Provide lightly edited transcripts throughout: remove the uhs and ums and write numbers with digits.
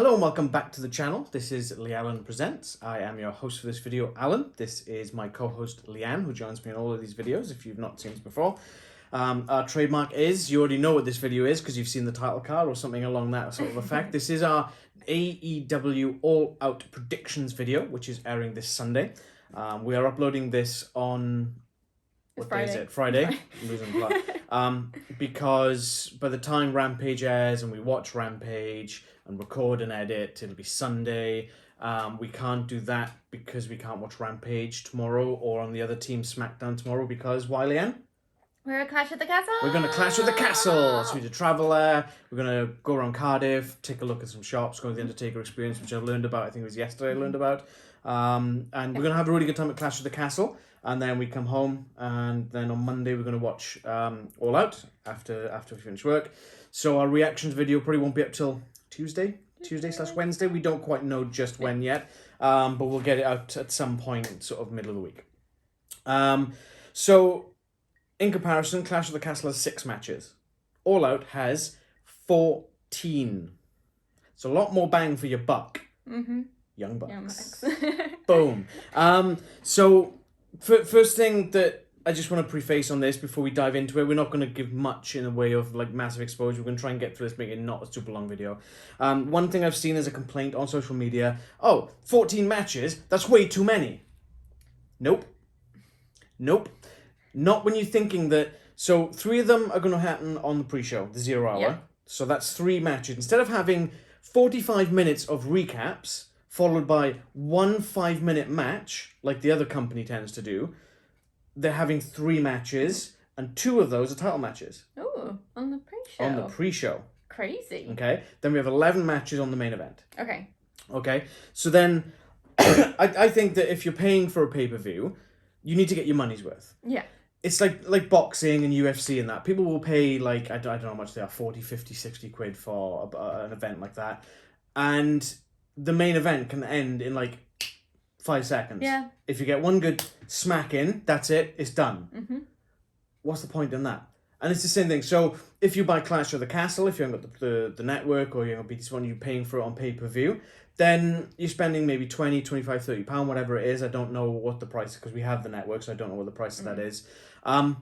Hello and welcome back to the channel. This is Allin Presents. I am your host for this video, Allin. This is my co-host Leanne, who joins me in all of these videos if you've not seen us before. Our trademark is, you already know what this video is because you've seen the title card or something along that sort of effect. This is our AEW All Out predictions video, which is airing this Sunday. We are uploading this on... What day is it? Friday. I'm losing the plot. Because by the time Rampage airs and we watch Rampage and record and edit, it'll be Sunday. We can't do that because we can't watch Rampage tomorrow or on the other team SmackDown tomorrow because, why, Leanne? We're going to clash with the castle. We're going to clash with the castle. So we need to travel there. We're going to go around Cardiff, take a look at some shops, go to the Undertaker experience, which I learned about. I think it was yesterday I learned about. And we're going to have a really good time at Clash with the Castle. And then we come home, and then on Monday we're going to watch All Out after we finish work. So our reactions video probably won't be up till Tuesday/Wednesday. We don't quite know just when yet, but we'll get it out at some point, sort of middle of the week. So in comparison, Clash of the Castle has 6 matches. All Out has 14. It's a lot more bang for your buck. Mm-hmm. Young Bucks. Boom. So first thing that I just want to preface on this before we dive into it, we're not going to give much in the way of like massive exposure. We're going to try and get through this, make it not a super long video. One thing I've seen as a complaint on social media, 14 matches, that's way too many. Nope. Not when you're thinking that, so 3 of them are going to happen on the pre-show, the 0 hour. Yeah. So that's 3 matches. Instead of having 45 minutes of recaps, followed by 1 5-minute match, like the other company tends to do, they're having 3 matches, and 2 of those are title matches. Oh, on the pre-show. On the pre-show. Crazy. Okay, then we have 11 matches on the main event. Okay, so then I think that if you're paying for a pay-per-view, you need to get your money's worth. Yeah. It's like boxing and UFC and that. People will pay, like, I don't know how much they are, 40, 50, 60 quid for an event like that. And the main event can end in like 5 seconds. Yeah. If you get one good smack in, that's it. It's done. Mm-hmm. What's the point in that? And it's the same thing. So if you buy Clash of the Castle, if you haven't got the network or you haven't got BT1, you're paying for it on pay-per-view, then you're spending maybe 20, 25, 30 pound, whatever it is. I don't know what the price is because we have the network, so I don't know what the price of that is. But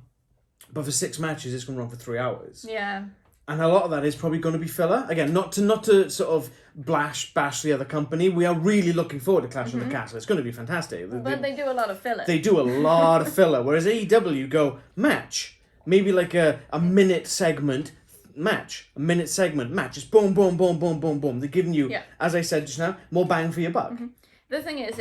for 6 matches, it's going to run for 3 hours. Yeah. And a lot of that is probably going to be filler. Again, not to sort of bash the other company. We are really looking forward to Clash of the Castle. It's going to be fantastic. But they do a lot of filler. They do a lot of filler. Whereas AEW go, match. Maybe like a minute segment, match. A minute segment, match. Just boom, boom, boom, boom, boom, boom. They're giving you, as I said just now, more bang for your buck. Mm-hmm. The thing is,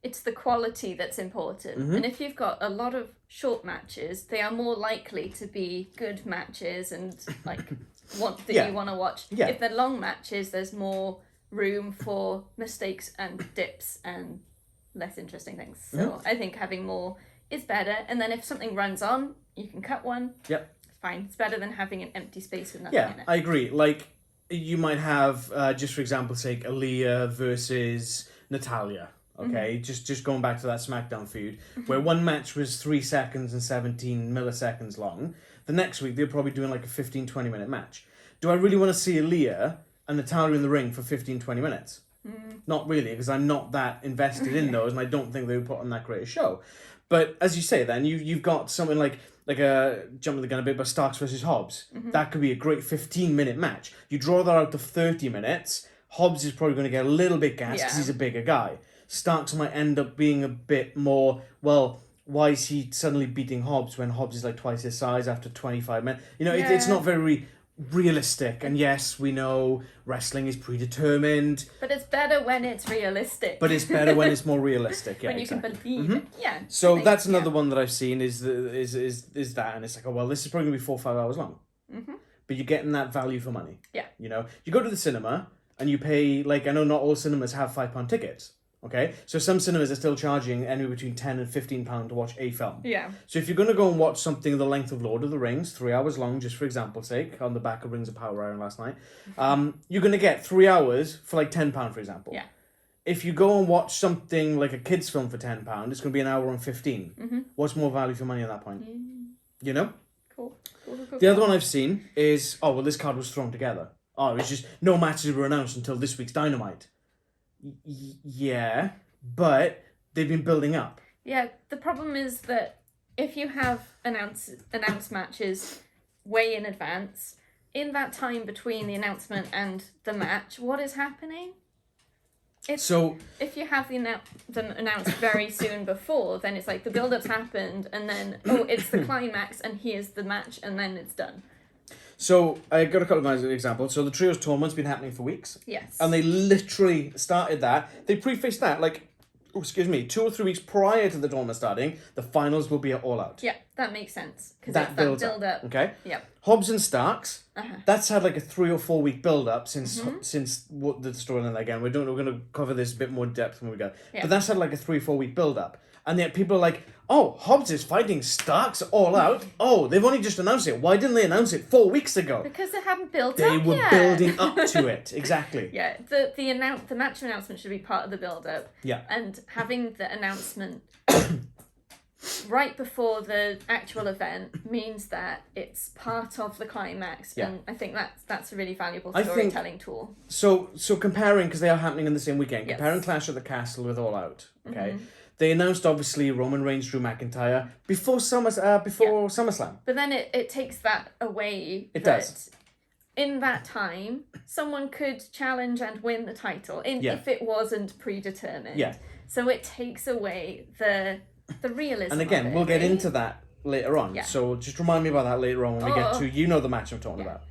it's the quality that's important. Mm-hmm. And if you've got a lot of short matches, they are more likely to be good matches and like you want to watch. Yeah. If they're long matches, there's more room for mistakes and dips and less interesting things. So I think having more is better. And then if something runs on, you can cut one. Yep. It's fine. It's better than having an empty space with nothing in it. Yeah, I agree. Like you might have, just for example's sake, Aaliyah versus Natalya. Okay, just going back to that SmackDown feud, where one match was 3 seconds and 17 milliseconds long. The next week, they're probably doing like a 15, 20-minute match. Do I really want to see Aaliyah and Natalya in the ring for 15, 20 minutes? Not really, because I'm not that invested in those, and I don't think they would put on that great a show. But as you say, then, you've got something like a jumping the gun a bit, but Starks versus Hobbs. That could be a great 15-minute match. You draw that out to 30 minutes, Hobbs is probably going to get a little bit gassed because he's a bigger guy. Starks might end up being a bit more, well, why is he suddenly beating Hobbs when Hobbs is like twice his size after 25 minutes? You know, it's not very realistic. And yes, we know wrestling is predetermined. But it's better when it's realistic. But it's better when it's more realistic. Yeah, when you can believe it. Yeah. So that's another one that I've seen is that. And it's like, oh, well, this is probably going to be 4 or 5 hours long. But you're getting that value for money. Yeah. You know, you go to the cinema and you pay, like, I know not all cinemas have £5 tickets. Okay, so some cinemas are still charging anywhere between £10 and £15 to watch a film. Yeah. So if you're going to go and watch something the length of Lord of the Rings, 3 hours long, just for example's sake, on the back of Rings of Power airing last night, you're going to get 3 hours for like £10, for example. Yeah. If you go and watch something like a kid's film for £10, it's going to be an hour and 15. What's more value for money at that point? You know? Cool. The other one I've seen is, this card was thrown together. oh, it was just no matches were announced until this week's Dynamite. Yeah, but they've been building up. Yeah, the problem is that if you have announced matches way in advance, in that time between the announcement and the match, what is happening? If you have them announced very soon before, then it's like the build-up's happened, and then, it's the climax, and here's the match, and then it's done. So, I got a couple of examples. So, the Trios Tournament's been happening for weeks. Yes. And they literally started that. They prefaced that, 2 or 3 weeks prior to the tournament starting, the finals will be at All Out. Yeah, that makes sense. Because it's that build-up. Okay? Yep. Hobbs and Starks, that's had a 3 or 4 week build-up since what the storyline again. We're going to cover this a bit more depth when we go. Yeah. But that's had a 3 or 4 week build-up. And yet people are like, oh, Hobbs is fighting Starks All Out. Oh, they've only just announced it. Why didn't they announce it 4 weeks ago? Because they hadn't built up yet. They were building up to it. Exactly. Yeah, the match announcement should be part of the build-up. Yeah. And having the announcement right before the actual event means that it's part of the climax. Yeah. And I think that's a really valuable storytelling tool. So comparing, because they are happening in the same weekend, comparing Clash at the Castle with All Out, okay? They announced, obviously, Roman Reigns, Drew McIntyre before SummerSlam. But then it takes that away. It does. In that time, someone could challenge and win the title if it wasn't predetermined. Yeah. So it takes away the realism. And again, we'll get into that later on. Yeah. So just remind me about that later on when we get to, the match I'm talking about.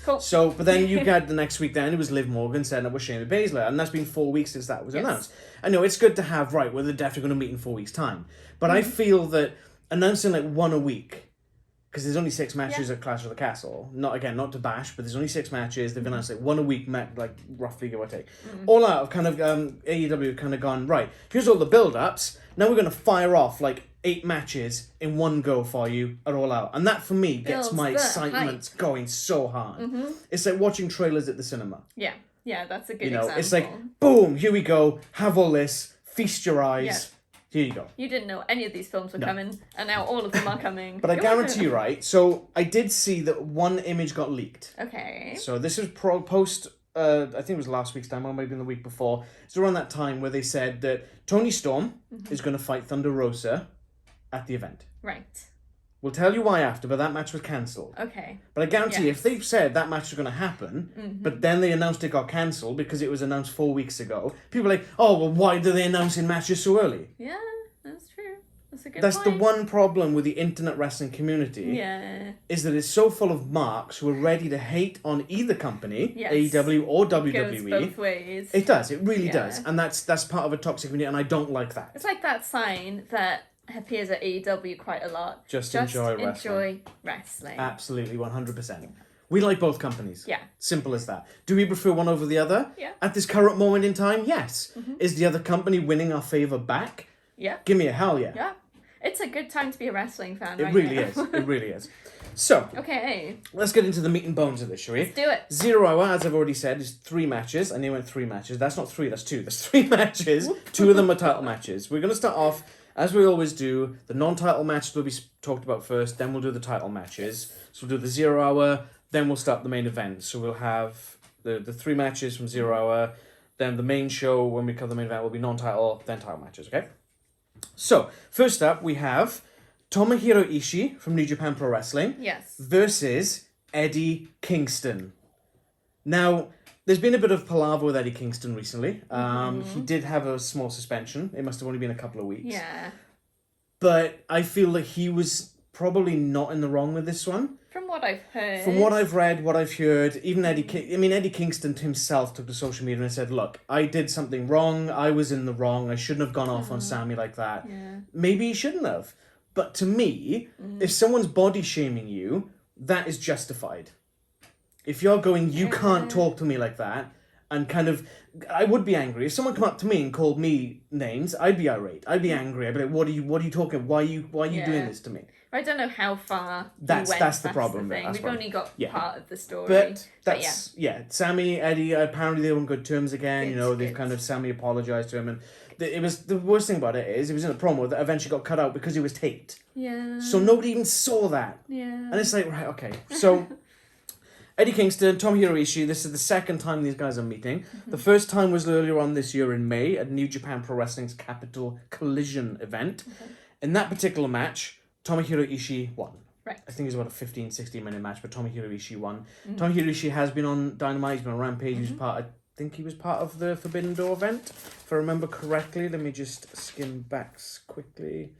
Cool. So, but then you got the next week then, it was Liv Morgan setting up with Shayna Baszler, and that's been 4 weeks since that was announced. I know, it's good to have, they're definitely going to meet in 4 weeks' time. But I feel that announcing one a week, because there's only 6 matches at Clash of the Castle, not to bash, but there's only 6 matches, they've announced one a week, roughly give or take. All Out have kind of, AEW have kind of gone, right, here's all the build-ups, now we're going to fire off 8 matches in one go for you at All Out. And that, for me, gets my excitement going so hard. It's like watching trailers at the cinema. Yeah, that's a good example. It's like, boom, here we go, have all this, feast your eyes, here you go. You didn't know any of these films were coming, and now all of them are coming. But I guarantee you, right, so I did see that one image got leaked. Okay. So this was post... I think it was last week's time, or maybe in the week before. It's around that time where they said that Toni Storm is going to fight Thunder Rosa at the event. Right. We'll tell you why after, but that match was cancelled. Okay. But I guarantee if they've said that match was going to happen, but then they announced it got cancelled because it was announced 4 weeks ago, people are like, oh, well, why do they announce in matches so early? Yeah, that's true. That's a good That's point. the one problem with the internet wrestling community. Yeah. Is that it's so full of marks who are ready to hate on either company, AEW or WWE. It goes both ways. It does. It really does. And that's part of a toxic community, and I don't like that. It's like that sign that appears at AEW quite a lot. Just enjoy wrestling. Absolutely, 100%. We like both companies. Yeah. Simple as that. Do we prefer one over the other? Yeah. At this current moment in time, yes. Is the other company winning our favour back? Yeah. Give me a hell yeah. Yeah. It's a good time to be a wrestling fan, It really is. It really is. So, okay, let's get into the meat and bones of this, shall we? Let's do it. 0 Hour, as I've already said, is 3 matches. I knew it went 3 matches. That's not 3, that's 2. There's 3 matches. 2 of them are title matches. We're going to start off, as we always do, the non-title matches will be talked about first, then we'll do the title matches. So we'll do the 0 Hour, then we'll start the main event. So we'll have the 3 matches from 0 Hour, then the main show, when we cover the main event, will be non-title, then title matches, okay? So, first up, we have Tomohiro Ishii from New Japan Pro Wrestling versus Eddie Kingston. Now, there's been a bit of palaver with Eddie Kingston recently. He did have a small suspension. It must have only been a couple of weeks. Yeah. But I feel that he was probably not in the wrong with this one. From what I've heard. From what I've read, what I've heard, even Eddie Kingston himself took to social media and said, look, I did something wrong. I was in the wrong. I shouldn't have gone off on Sammy like that. Yeah. Maybe he shouldn't have. But to me, if someone's body shaming you, that is justified. If you're going, you can't talk to me like that, and kind of, I would be angry. If someone come up to me and called me names, I'd be irate. I'd be angry. I'd be like, what are you talking? Why are you doing this to me? I don't know how far that's the problem. We've only got part of the story. But Sammy, Eddie, apparently they were on good terms again. They've kind of, Sammy apologised to him, and it was, the worst thing about it is, it was in a promo that eventually got cut out because he was taped. Yeah. So nobody even saw that. Yeah. And it's like, right, okay. So, Eddie Kingston, Tomohiro Ishii. This is the second time these guys are meeting. The first time was earlier on this year in May at New Japan Pro Wrestling's Capital Collision event. In that particular match, Tomohiro Ishii won. Right. I think it was about a 15, 16-minute match, but Tomohiro Ishii won. Tomohiro Ishii has been on Dynamite, he's been on Rampage, he was part of the Forbidden Door event, if I remember correctly. Let me just skim back quickly.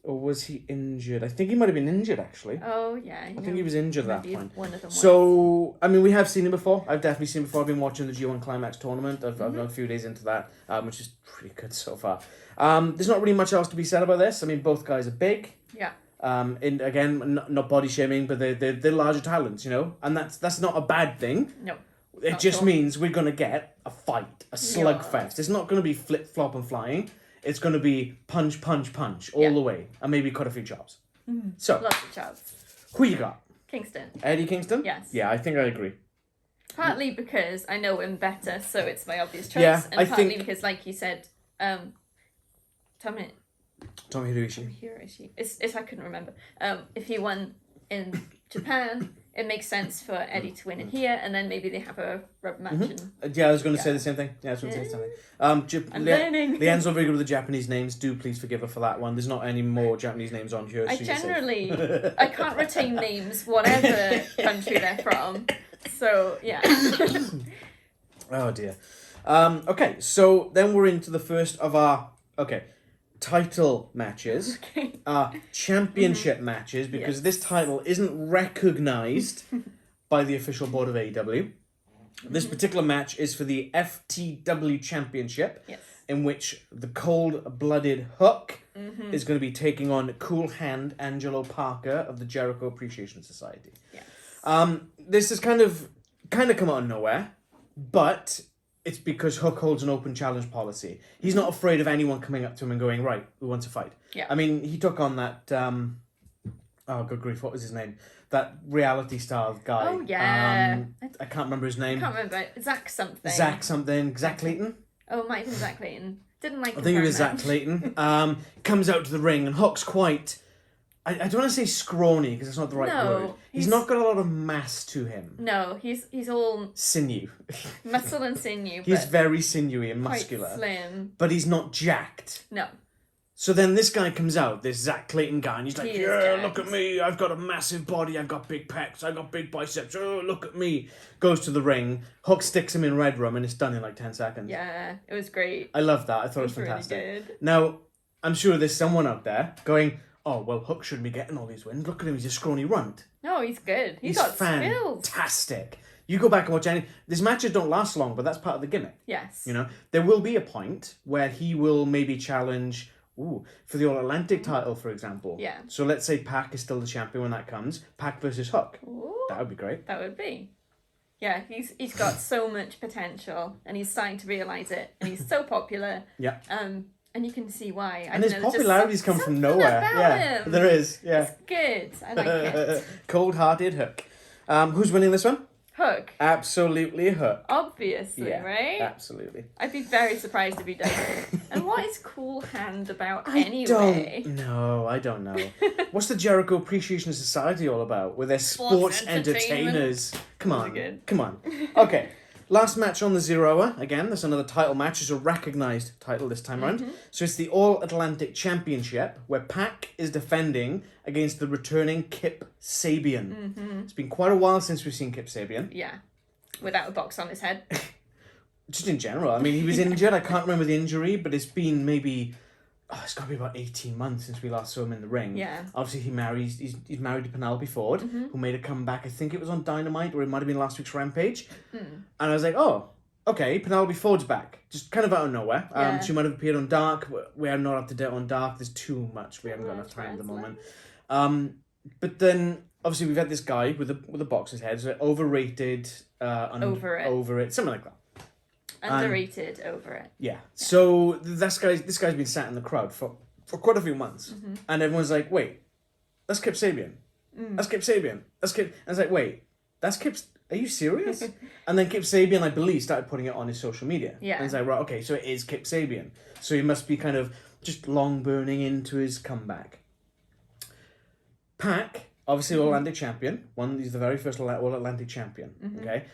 Or was he injured? I think he might have been injured, actually. Oh, yeah. I think he was injured at that point. One of them so, I mean, we have seen him before. I've definitely seen him before. I've been watching the G1 Climax tournament. I've been a few days into that, which is pretty good so far. There's not really much else to be said about this. I mean, both guys are big. Yeah. And again, not body shaming, but they're larger talents, you know? And that's not a bad thing. No. It just means we're going to get a fight, a slugfest. It's not going to be flip-flop and flying. It's going to be punch, punch, punch all the way. And maybe cut a few chops. So, lots of chops. Who you got? Kingston. Eddie Kingston? Yes. Yeah, I think I agree. Partly because I know him better, so it's my obvious choice. Yeah, and I partly think... because, like you said, Tomohiro Ishii. It's I couldn't remember. If he won in Japan, it makes sense for Eddie to win in here, and then maybe they have a rubber match. Yeah, I was going to say the same thing. Yeah, I was going to say the same thing. I'm learning. Leanne's not very good with the Japanese names. Do please forgive her for that one. There's not any more Japanese names on here. I can't retain names, whatever country they're from. So, yeah. Oh, dear. Okay, so then we're into the first of our... Okay. Title matches, championship matches, because this title isn't recognised by the official board of AEW. This particular match is for the FTW Championship, in which the cold-blooded Hook is going to be taking on Cool Hand Angelo Parker of the Jericho Appreciation Society. Yes. This has kind of come out of nowhere, but... It's because Hook holds an open challenge policy. He's not afraid of anyone coming up to him and going, right, we want to fight. Yeah. I mean, he took on that, oh, good grief, what was his name? That reality star guy. Oh, yeah. I can't remember his name. I can't remember. Zach something. Zach Clayton? Oh, it might have been Zach Clayton. Didn't like him. I think it was very Zach much. Clayton. Comes out to the ring and Hook's quite... I don't want to say scrawny because it's not the right word. He's not got a lot of mass to him. No, he's all sinew. Muscle and sinew. He's very sinewy and muscular. Quite slim. But he's not jacked. No. So then this guy comes out, this Zach Clayton guy, and he's like, jacked. Look at me, I've got a massive body, I've got big pecs, I've got big biceps, oh, look at me. Goes to the ring, Hook sticks him in Red Room, and it's done in like 10 seconds. Yeah, it was great. I love that, I thought it was fantastic. Really good. Now, I'm sure there's someone out there going... Oh, well, Hook shouldn't be getting all these wins. Look at him, he's a scrawny runt. No, he's good. He's got skills. Fantastic. You go back and watch any... These matches don't last long, but that's part of the gimmick. Yes. You know, there will be a point where he will maybe challenge... for the All-Atlantic title, for example. Yeah. So let's say Pac is still the champion when that comes. Pac versus Hook. Ooh, that would be great. That would be. Yeah, he's got so much potential, and he's starting to realise it, and he's so popular. Yeah. And you can see why. And his popularity's come from nowhere. Yeah, him. there is. Yeah. It's good. I like it. Cold-hearted Hook. Who's winning this one? Hook. Absolutely Hook. Obviously, yeah, right? Absolutely. I'd be very surprised if he doesn't. And what is Cool Hand about anyway? I don't know. What's the Jericho Appreciation Society all about? With their sports entertainers. Come on. Okay. Last match on the 0 Hour. Again, there's another title match. It's a recognised title this time around. So it's the All-Atlantic Championship, where Pac is defending against the returning Kip Sabian. It's been quite a while since we've seen Kip Sabian. Yeah. Without a box on his head. Just in general. I mean, he was injured. I can't remember the injury, but it's been maybe... it's got to be about 18 months since we last saw him in the ring. Yeah. Obviously, he's married to Penelope Ford, who made a comeback. I think it was on Dynamite, or it might have been last week's Rampage. And I was like, oh, okay, Penelope Ford's back. Just kind of out of nowhere. She might have appeared on Dark. We are not up to date on Dark. There's too much. We haven't got enough time at the moment. But then, obviously, we've had this guy with a box on his head. So overrated. Over it. Something like that. Underrated, over it. Yeah. So this guy's been sat in the crowd for quite a few months. And everyone's like, wait, that's Kip Sabian. That's Kip Sabian. That's Kip... And it's like, wait, that's Kip... Are you serious? And then Kip Sabian, I believe, started putting it on his social media. Yeah. And it's like, right, okay, so it is Kip Sabian. So he must be kind of just long burning into his comeback. Pac Obviously, All Atlantic champion. He's the very first All Atlantic champion. Okay,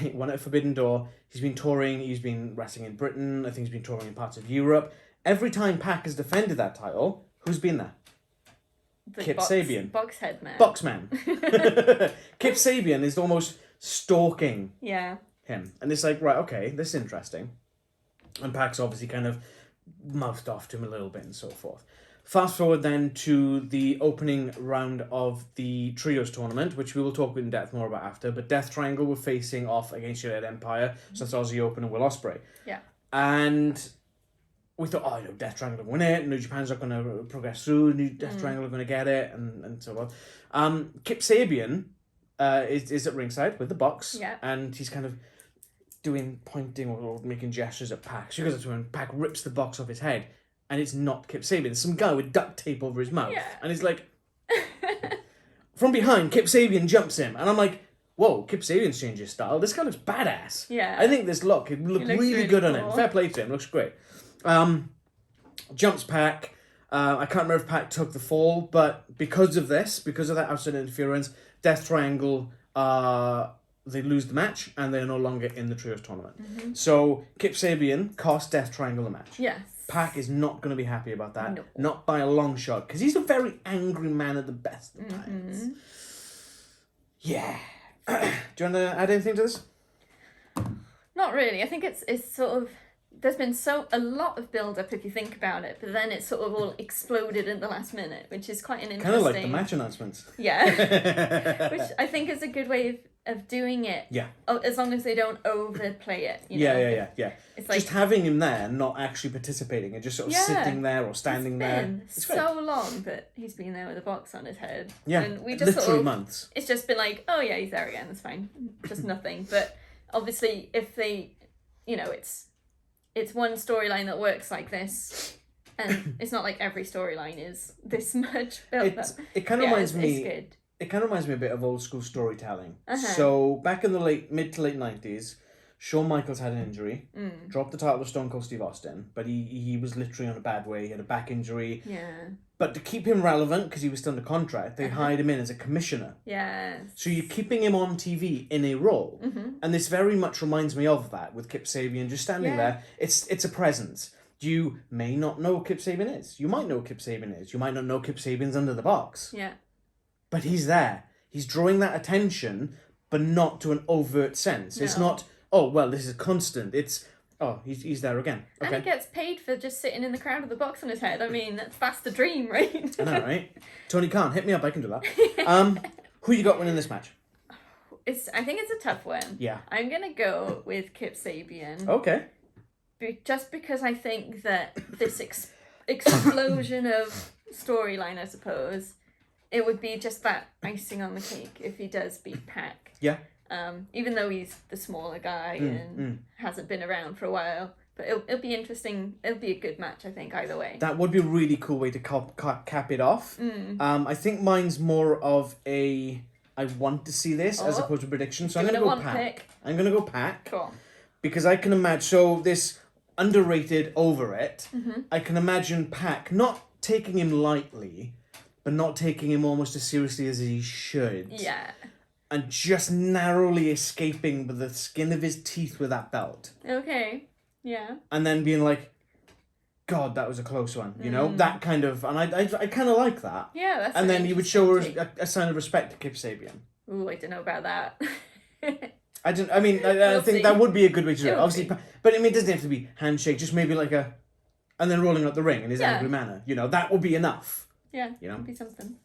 he won at Forbidden Door. He's been touring. He's been wrestling in Britain. I think he's been touring in parts of Europe. Every time Pac has defended that title, who's been there? Kip Sabian. Boxhead man. Boxman. Kip Sabian is almost stalking him. And it's like, right, okay, this is interesting. And Pac's obviously kind of mouthed off to him a little bit and so forth. Fast forward then to the opening round of the Trios tournament, which we will talk in depth more about after. But Death Triangle were facing off against United Empire. So that's Aussie Open and Will Ospreay. Yeah. And we thought, Death Triangle will win it. New Japan's not going to progress through. Death Triangle are going to get it, and so on. Kip Sabian is at ringside with the box. Yeah. And he's kind of pointing or making gestures at Pac. She goes up to him and Pac rips the box off his head. And it's not Kip Sabian. It's some guy with duct tape over his mouth. Yeah. And he's like... From behind, Kip Sabian jumps him. And I'm like, whoa, Kip Sabian's changed his style. This guy looks badass. Yeah. I think this look, it looked really good on him. Fair play to him. Looks great. Jumps Pac. I can't remember if Pac took the fall, but because of that outside interference, Death Triangle, they lose the match, and they're no longer in the Trios tournament. So, Kip Sabian cost Death Triangle the match. Yes. Pac is not going to be happy about that. No. Not by a long shot, because he's a very angry man at the best of times. Yeah. Do you want to add anything to this? Not really. I think it's sort of... There's been a lot of build-up if you think about it, but then it's sort of all exploded in the last minute, which is quite an interesting... Kind of like the match announcements. Yeah. Which I think is a good way of doing it. Yeah. As long as they don't overplay it. You Yeah, know? yeah. It's like, just having him there, not actually participating, and just sort of sitting there or standing there. It's so long that he's been there with a box on his head. Yeah, and we just literally months. It's just been like, oh yeah, he's there again, it's fine. Just nothing. But obviously, if they, it's one storyline that works like this, and it's not like every storyline is this much build up. It kind of reminds me. It's good. It kind of reminds me a bit of old school storytelling. So back in the mid to late 90s, Shawn Michaels had an injury, dropped the title to Stone Cold Steve Austin, but he was literally on a bad way. He had a back injury. Yeah. But to keep him relevant, because he was still under contract, they hired him in as a commissioner. Yes. So you're keeping him on TV in a role. And this very much reminds me of that with Kip Sabian just standing there. It's a presence. You may not know who Kip Sabian is. You might know who Kip Sabian is. You might not know Kip Sabian's under the box. Yeah. But he's there. He's drawing that attention, but not to an overt sense. No. It's not, oh, well, this is constant. It's, oh, he's there again. Okay. And he gets paid for just sitting in the crowd with a box on his head. I mean, that's the dream, right? I know, right? Tony Khan, hit me up. I can do that. Who you got winning this match? I think it's a tough one. Yeah. I'm going to go with Kip Sabian. Okay. Just because I think that this explosion of storyline, I suppose... It would be just that icing on the cake if he does beat Pac. Yeah. Even though he's the smaller guy and hasn't been around for a while. But it'll be interesting. It'll be a good match, I think, either way. That would be a really cool way to cap it off. I think mine's more of a I want to see this as opposed to prediction. So I'm going to go Pac. I'm going to go Pac. Cool. Because I can imagine... So this underrated over it, I can imagine Pac not taking him lightly... but not taking him almost as seriously as he should. Yeah. And just narrowly escaping with the skin of his teeth with that belt. Okay. Yeah. And then being like, God, that was a close one. You know? That kind of... And I kind of like that. Yeah, that's... And then he would show a sign of respect to Kip Sabian. Ooh, I don't know about that. I think that would be a good way to do it. Obviously, but I mean, it doesn't have to be handshake. Just maybe like a... And then rolling up the ring in his angry manner. You know, that would be enough. Yeah, it'd be something.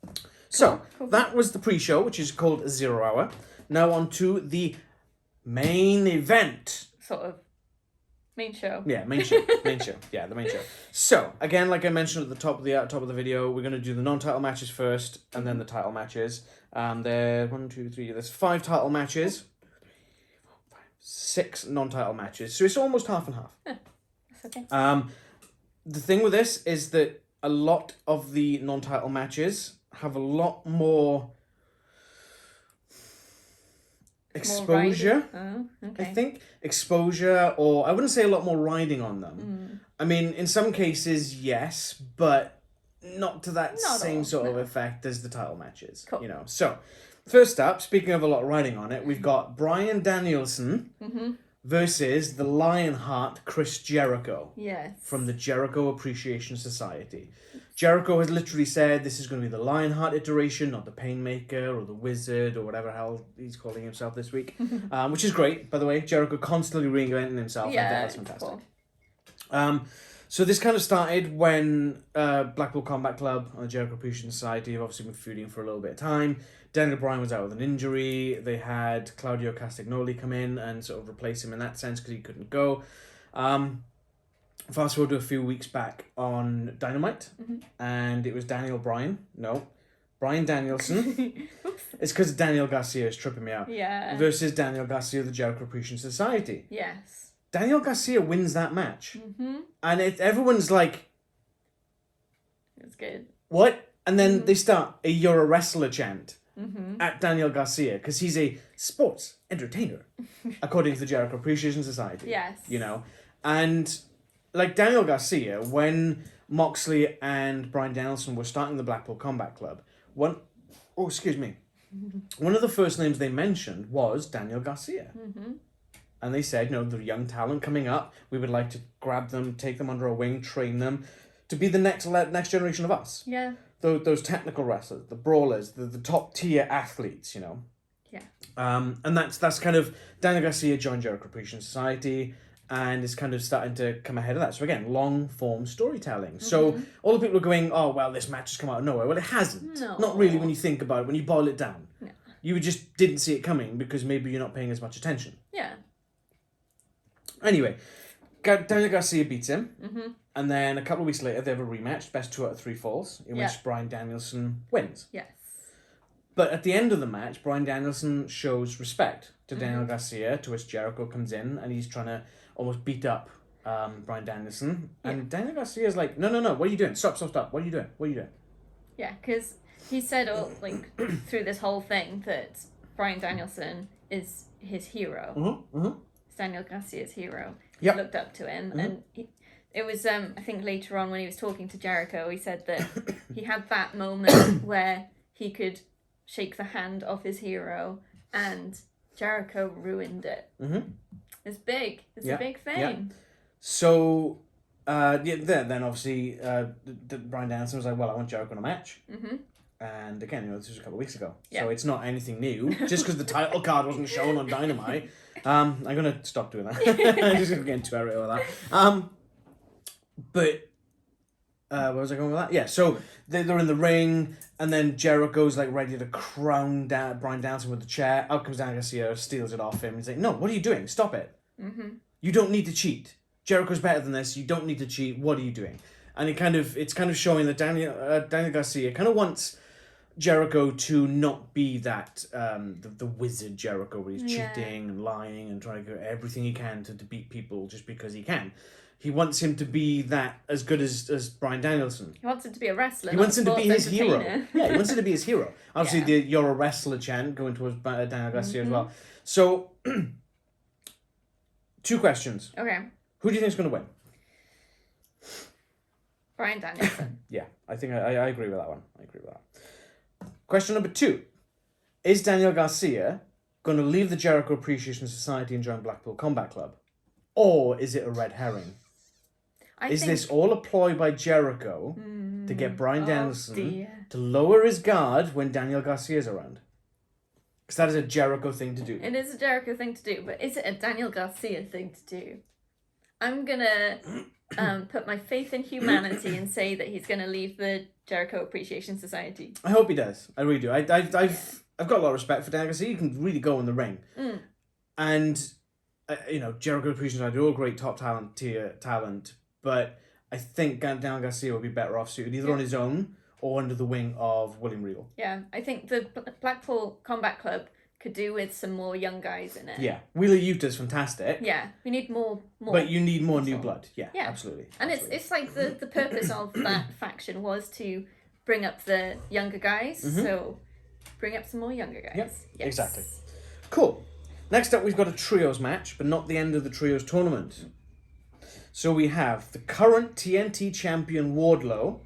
So, that was the pre-show, which is called 0 Hour. Now on to the main event. Sort of. Main show. Yeah, main show. Yeah, the main show. So, again, like I mentioned at the top of the video, we're going to do the non-title matches first, and then the title matches. There's 5 title matches. 6 non-title matches. So it's almost half and half. That's okay. The thing with this is that a lot of the non-title matches have a lot more exposure. Okay. I think exposure, or I wouldn't say a lot more riding on them. I mean, in some cases, yes, but not to that Not same all, sort of no. effect as the title matches. Cool. You know. So, first up, speaking of a lot riding on it, we've got Bryan Danielson versus the Lionheart Chris Jericho. Yes. From the Jericho Appreciation Society. Jericho has literally said this is going to be the Lionheart iteration, not the Painmaker or the Wizard or whatever hell he's calling himself this week. Which is great, by the way. Jericho constantly reinventing himself. Yeah, I think that's fantastic. Cool. So this kind of started when Blackpool Combat Club and the Jericho Appreciation Society have obviously been feuding for a little bit of time. Daniel Bryan was out with an injury. They had Claudio Castagnoli come in and sort of replace him in that sense because he couldn't go. Fast forward to a few weeks back on Dynamite, and it was Bryan Danielson. It's because Daniel Garcia is tripping me out. Yeah. Versus Daniel Garcia of the Jericho Appreciation Society. Yes. Daniel Garcia wins that match. And everyone's like... It's good. What? And then they start a "You're a wrestler" chant at Daniel Garcia because he's a sports entertainer, according to the Jericho Appreciation Society. Yes. You know? And... like Daniel Garcia, when Moxley and Bryan Danielson were starting the Blackpool Combat Club, one of the first names they mentioned was Daniel Garcia. And they said, the young talent coming up, we would like to grab them, take them under our wing, train them to be the next generation of us. Yeah. Those technical wrestlers, the brawlers, the top tier athletes, Yeah. And that's kind of Daniel Garcia joined Jericho Appreciation Society. And it's kind of starting to come ahead of that. So again, long-form storytelling. So all the people are going, oh, well, this match has come out of nowhere. Well, it hasn't. No. Not really when you think about it, when you boil it down. No. You just didn't see it coming because maybe you're not paying as much attention. Yeah. Anyway, Daniel Garcia beats him. And then a couple of weeks later, they have a rematch, best 2 out of 3 falls, in which Bryan Danielson wins. Yes. But at the end of the match, Bryan Danielson shows respect to Daniel Garcia, to which Jericho comes in and he's trying to almost beat up Bryan Danielson. And Daniel Garcia's like, no, what are you doing? Stop. What are you doing? Yeah, because he said through this whole thing that Bryan Danielson is his hero. It's Daniel Garcia's hero. He looked up to him. And it was, I think later on when he was talking to Jericho, he said that he had that moment where he could shake the hand of his hero and Jericho ruined it. It's big. It's a big thing. Yeah. So, then obviously, Bryan Danielson was like, well, I want Jericho in a match. And again, this was a couple of weeks ago. Yeah. So it's not anything new. Just because the title card wasn't shown on Dynamite. I'm going to stop doing that. I'm just going to get into it with that. But, where was I going with that? Yeah, so they're in the ring, and then Jericho's like ready to crown Bryan Danielson with the chair. Out comes Daniel Garcia, steals it off him. He's like, no, what are you doing? Stop it. You don't need to cheat. Jericho's better than this. You don't need to cheat. What are you doing? And it's kind of showing that Daniel Garcia kind of wants Jericho to not be that the wizard Jericho where he's cheating and lying and trying to do everything he can to beat people just because he can. He wants him to be that as good as Bryan Danielson. He wants him to be a wrestler. He wants him to be his hero. Yeah, he wants him to be his hero. Obviously, the "You're a wrestler" chant going towards Daniel Garcia as well. So, 2 questions. Okay. Who do you think is going to win? Bryan Danielson. Yeah, I think I agree with that one. Question number 2. Is Daniel Garcia going to leave the Jericho Appreciation Society and join Blackpool Combat Club? Or is it a red herring? Is this all a ploy by Jericho to get Bryan Danielson to lower his guard when Daniel Garcia's around? Because that is a Jericho thing to do. It is a Jericho thing to do, but is it a Daniel Garcia thing to do? I'm going to put my faith in humanity and say that he's going to leave the Jericho Appreciation Society. I hope he does. I really do. I've got a lot of respect for Daniel Garcia. He can really go in the ring. And... Jericho Appreciation Society, all great top talent, but I think Daniel Garcia would be better off suited either on his own or under the wing of William Regal. Yeah, I think the Blackpool Combat Club could do with some more young guys in it. Yeah, Wheeler Yuta's fantastic. Yeah, we need more. But you need more new blood. Yeah, absolutely. And it's like the purpose of that faction was to bring up the younger guys, so bring up some more younger guys. Yep, exactly. Cool. Next up, we've got a trios match, but not the end of the trios tournament. So we have the current TNT champion Wardlow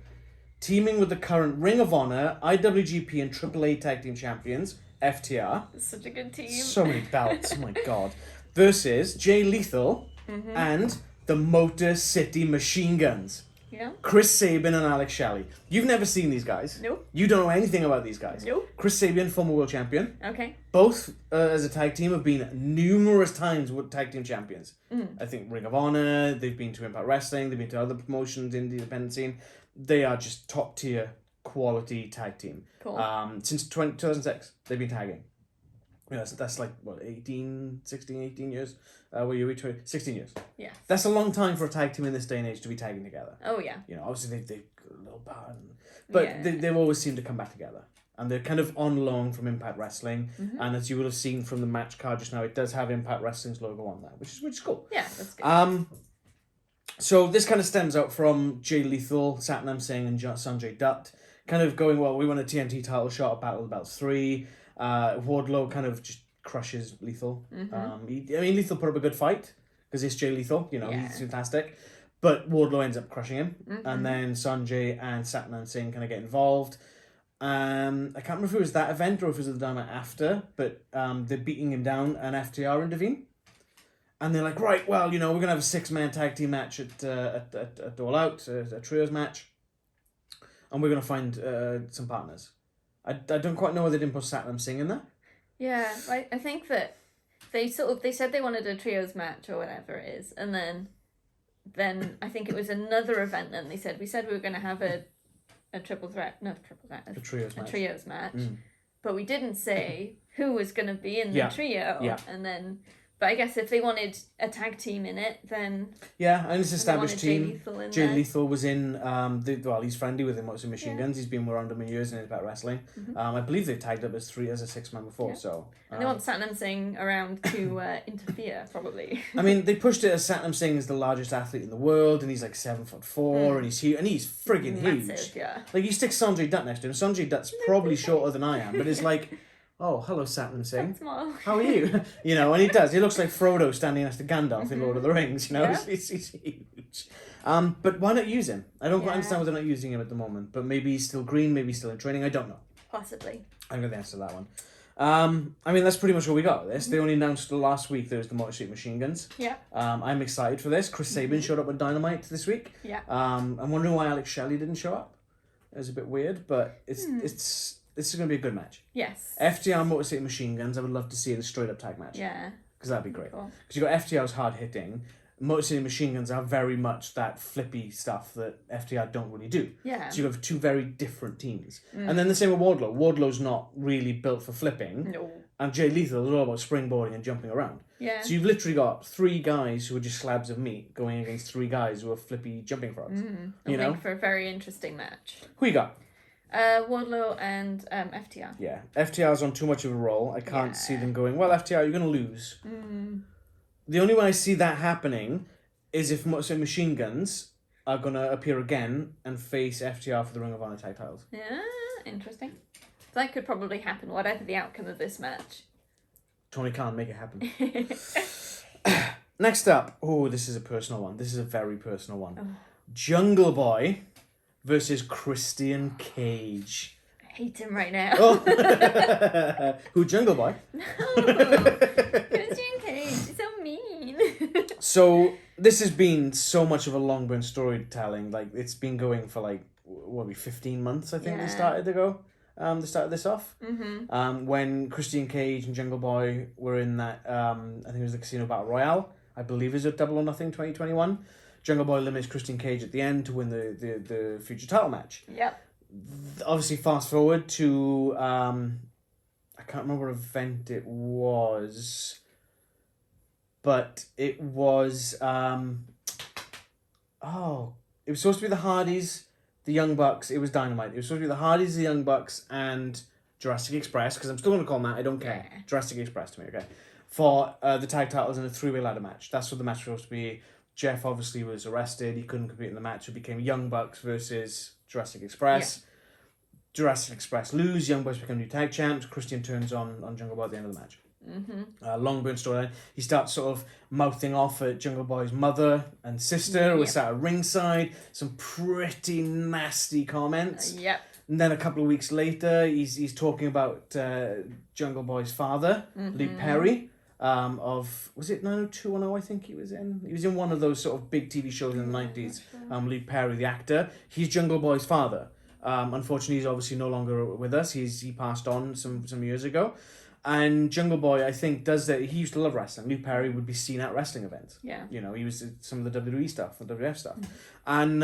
teaming with the current Ring of Honor, IWGP and AAA Tag Team Champions, FTR. It's such a good team. So many belts, oh my god. Versus Jay Lethal and the Motor City Machine Guns. Yeah. Chris Sabin and Alex Shelley. You've never seen these guys. Nope. You don't know anything about these guys. Nope. Chris Sabin, former world champion. Okay. Both, as a tag team, have been numerous times tag team champions. I think Ring of Honor, they've been to Impact Wrestling, they've been to other promotions in the independent scene. They are just top tier quality tag team. Cool. Since 2006, they've been tagging. You know, so that's like, what, 18 years? Were you 16 years? Yeah. That's a long time for a tag team in this day and age to be tagging together. Oh, yeah. You know, obviously they've got a little bad, but they've always seemed to come back together. And they're kind of on loan from Impact Wrestling. And as you will have seen from the match card just now, it does have Impact Wrestling's logo on there, which is cool. Yeah, that's good. So this kind of stems out from Jay Lethal, Satnam Singh, and Sanjay Dutt kind of going, well, we want a TNT title shot at Battle of the Belts 3. Wardlow kind of just crushes Lethal. Lethal put up a good fight because it's Jay Lethal, you know, he's fantastic. But Wardlow ends up crushing him. And then Sanjay and Satnam Singh kind of get involved. I can't remember if it was that event or if it was the dynamite after, but they're beating him down and FTR intervene. And they're like, right, well, you know, we're going to have a 6-man tag team match at All Out, a trios match. And we're going to find some partners. I don't quite know why they didn't put Satnam Singh in there. Yeah, I think that they said they wanted a trios match or whatever it is, and then I think it was another event. Then we said we were going to have a triple threat, a trios match, but we didn't say who was going to be in the trio. Yeah. And then, but I guess if they wanted a tag team in it, then and it's an established team. Jay Lethal was in. He's friendly with him. What's Machine Guns? He's been around him in years in Impact Wrestling. I believe they've tagged up as a 6-man before. Yeah. So and they want Satnam Singh around to interfere, probably. I mean, they pushed it as Satnam Singh is the largest athlete in the world, and he's like 7'4", and he's huge, and he's friggin' massive, huge. Yeah. Like you stick Sanjay Dutt next to him. Sanjay Dutt's probably shorter than I am, but it's like. Oh, hello, Satnam Singh. How are you? You know, and he does. He looks like Frodo standing next to Gandalf in Lord of the Rings, you know? Yeah. He's huge. But why not use him? I don't quite understand why they're not using him at the moment. But maybe he's still green, maybe he's still in training. I don't know. Possibly. I'm going to answer that one. That's pretty much what we got. They only announced last week there was the Motor City Machine Guns. Yeah. I'm excited for this. Chris Sabin showed up with Dynamite this week. Yeah. I'm wondering why Alex Shelley didn't show up. It was a bit weird, but this is going to be a good match. Yes. FTR Motor City Machine Guns, I would love to see in a straight-up tag match. Yeah. Because that'd be great. Because cool. you've got FTR's hard-hitting. Motor City Machine Guns are very much that flippy stuff that FTR don't really do. Yeah. So you have two very different teams. And then the same with Wardlow. Wardlow's not really built for flipping. No. And Jay Lethal is all about springboarding and jumping around. Yeah. So you've literally got 3 guys who are just slabs of meat going against 3 guys who are flippy jumping frogs. It'll make for a very interesting match. Who you got? Wardlow and FTR. Yeah, FTR's on too much of a roll. I can't see them going, well, FTR, you're going to lose. The only way I see that happening is if Machine Guns are going to appear again and face FTR for the Ring of Honor tag titles. Yeah, interesting. That could probably happen, whatever the outcome of this match. Tony Khan, make it happen. Next up, this is a personal one. This is a very personal one. Oh. Jungle Boy versus Christian Cage. I hate him right now. Oh. Who, Jungle Boy? No, Christian Cage. He's so mean. So this has been so much of a long burn storytelling. Like it's been going for 15 months. I think they started to go. They started this off. When Christian Cage and Jungle Boy were in that. I think it was the Casino Battle Royale. I believe it was at Double or Nothing 2021. Jungle Boy eliminates Christian Cage at the end to win the future title match. Yep. Obviously, fast forward to I can't remember what event it was, but it was it was supposed to be the Hardys, the Young Bucks. It was Dynamite. It was supposed to be the Hardys, the Young Bucks, and Jurassic Express, because I'm still going to call them that. I don't care. Yeah. Jurassic Express to me, okay? For the tag titles in a 3-way ladder match. That's what the match was supposed to be. Jeff obviously was arrested. He couldn't compete in the match. It became Young Bucks versus Jurassic Express. Yeah. Jurassic Express lose. Young Bucks become new tag champs. Christian turns on Jungle Boy at the end of the match. Long burn storyline. He starts sort of mouthing off at Jungle Boy's mother and sister, who was sat at ringside. Some pretty nasty comments. Yep. And then a couple of weeks later, he's talking about Jungle Boy's father, Luke Perry, was it 90210, I think he was in? He was in one of those sort of big TV shows in the 90s. Luke Perry, the actor. He's Jungle Boy's father. Unfortunately, he's obviously no longer with us. He passed on some years ago. And Jungle Boy, I think, does that. He used to love wrestling. Luke Perry would be seen at wrestling events. Yeah. You know, he was at some of the WWE stuff, the WWF stuff. And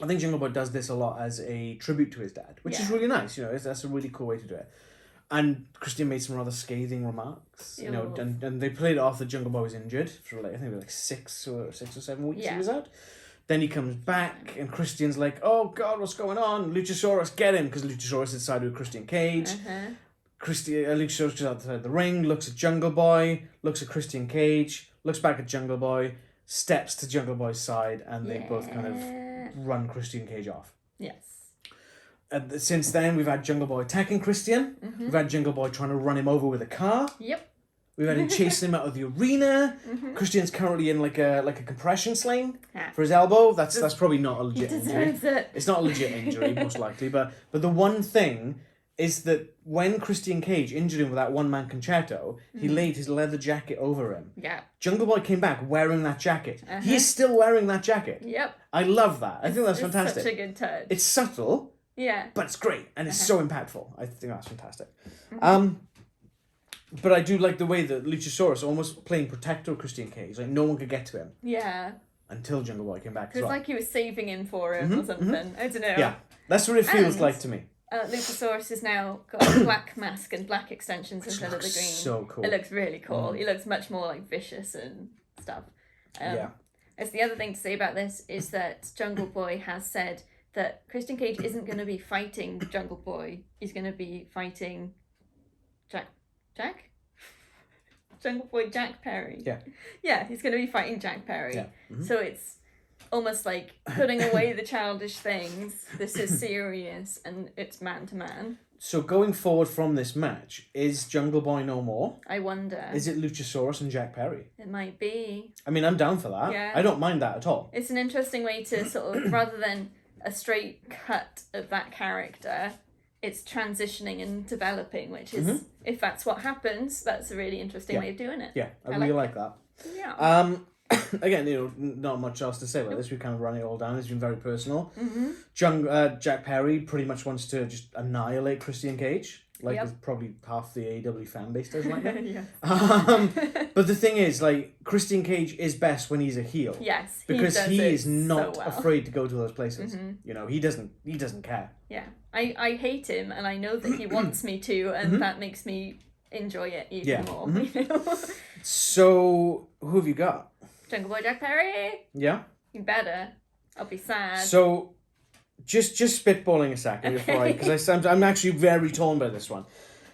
I think Jungle Boy does this a lot as a tribute to his dad, which is really nice. You know, that's a really cool way to do it. And Christian made some rather scathing remarks. You know, and they played it off that Jungle Boy was injured for I think it was 6 or 7 weeks he was out. Then he comes back, and Christian's like, "Oh God, what's going on? Luchasaurus, get him!" Because Luchasaurus is sided with Christian Cage. Luchasaurus goes outside the ring, looks at Jungle Boy, looks at Christian Cage, looks back at Jungle Boy, steps to Jungle Boy's side, and they both kind of run Christian Cage off. Yes. Since then, we've had Jungle Boy attacking Christian. We've had Jungle Boy trying to run him over with a car. Yep. We've had him chasing him out of the arena. Christian's currently in like a compression sling for his elbow. That's probably not a legit injury. It's not a legit injury, most likely. But the one thing is that when Christian Cage injured him with that one-man concerto, he laid his leather jacket over him. Yeah. Jungle Boy came back wearing that jacket. He's still wearing that jacket. Yep. I love that. I think that's fantastic. It's such a good touch. It's subtle. Yeah. But it's great, and it's so impactful. I think that's fantastic. But I do like the way that Luchasaurus almost playing protector of Christian Cage. Like, no one could get to him. Yeah. Until Jungle Boy came back as It's well. like he was saving him for him or something. I don't know. Yeah. That's what it feels like to me. Luchasaurus has now got a black mask and black extensions instead of the green. So cool. It looks really cool. He looks much more like vicious and stuff. As the other thing to say about this is that Jungle Boy has said that Christian Cage isn't going to be fighting Jungle Boy. He's going to be fighting Jack? Jungle Boy Jack Perry. Yeah. Yeah, he's going to be fighting Jack Perry. Yeah. So it's almost like putting away the childish things. This is serious and it's man to man. So going forward from this match, is Jungle Boy no more? I wonder. Is it Luchasaurus and Jack Perry? It might be. I mean, I'm down for that. Yeah. I don't mind that at all. It's an interesting way to sort of, rather than a straight cut of that character, it's transitioning and developing, which is, if that's what happens, that's a really interesting way of doing it. Yeah, I really like that. Yeah. Again, not much else to say about this. We kind of run it all down. It's been very personal. Jack Perry pretty much wants to just annihilate Christian Cage, like probably half the AEW fan base does like that. But the thing is, like, Christian Cage is best when he's a heel. Yes, because he is not so well. afraid to go to those places. You know, he doesn't care. Yeah, I hate him, and I know that he wants me to, and that makes me enjoy it even more. You know? So, who have you got? Jungle Boy Jack Perry. Yeah. You better. I'll be sad. So, just spitballing a second before because I'm actually very torn by this one.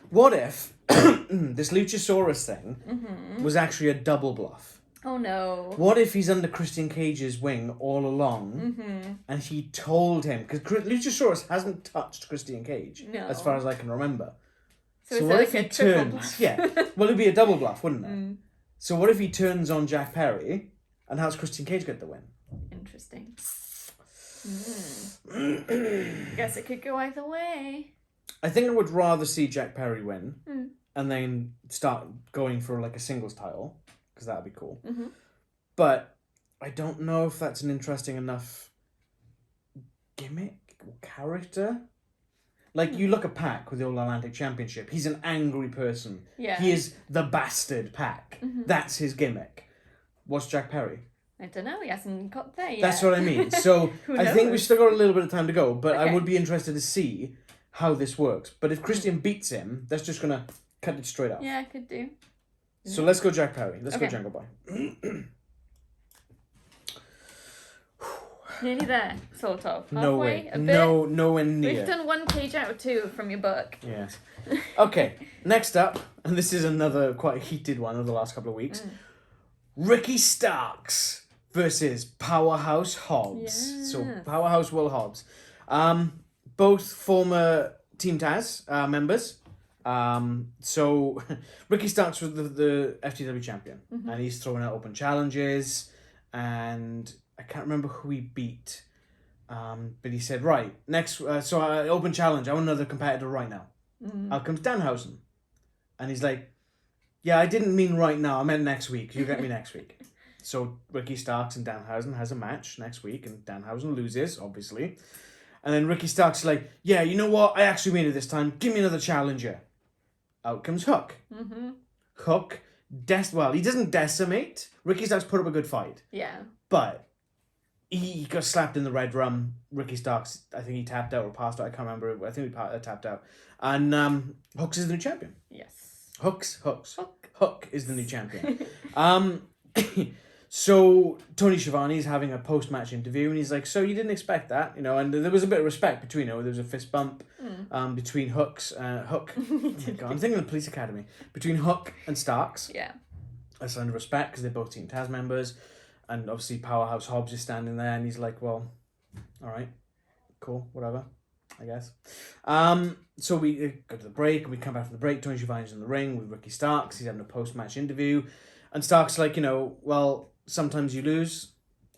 What if this Luchasaurus thing was actually a double bluff? Oh no. What if he's under Christian Cage's wing all along and he told him, because Luchasaurus hasn't touched Christian Cage as far as I can remember. So what if he turns? Yeah, well, it'd be a double bluff, wouldn't it? So what if he turns on Jack Perry and how's Christian Cage get the win? Interesting. Guess it could go either way. I think I would rather see Jack Perry win and then start going for like a singles title, because that'd be cool. But I don't know if that's an interesting enough gimmick or character. Like, you look at Pac with the All Atlantic Championship. He's an angry person. Yeah. He is the bastard Pac. That's his gimmick. What's Jack Perry? I don't know. He hasn't got there yet. That's what I mean. So I think we've still got a little bit of time to go, but I would be interested to see how this works. But if Christian beats him, that's just going to cut it straight off. Yeah, I could do. So let's go Jack Perry. Let's go Jungle Boy. Nearly there, sort of. Halfway, No way. a bit. Nowhere near. We've done 1 page out of 2 from your book. Yes. Okay, next up, and this is another quite heated one of the last couple of weeks. Ricky Starks versus Powerhouse Hobbs. Yes. So Powerhouse Will Hobbs. Both former Team Taz members. So Ricky Starks was the FTW champion, and he's throwing out open challenges, and I can't remember who he beat, but he said, right, next, open challenge, I want another competitor right now. Out comes Danhausen, and he's like, yeah, I didn't mean right now, I meant next week, you get me next week. So Ricky Starks and Danhausen has a match next week, and Danhausen loses, obviously. And then Ricky Starks is like, yeah, you know what? I actually mean it this time. Give me another challenger. Out comes Hook. Hook, he doesn't decimate. Ricky Starks put up a good fight. Yeah. But he got slapped in the red rum. Ricky Starks, I think he tapped out or passed out. I can't remember. I think he tapped out. And Hooks is the new champion. Yes. Hook is the new champion. So Tony Schiavone is having a post-match interview, and he's like, so you didn't expect that, you know, and there was a bit of respect between, there was a fist bump between Hook, oh my God, I'm thinking of the Police Academy, between Hook and Starks. Yeah. A sign of respect, because they're both Team Taz members, and obviously Powerhouse Hobbs is standing there, and he's like, well, all right, cool, whatever, I guess. So we go to the break, and we come back from the break, Tony Schiavone's in the ring with Ricky Starks, he's having a post-match interview, and Stark's like, well, sometimes you lose,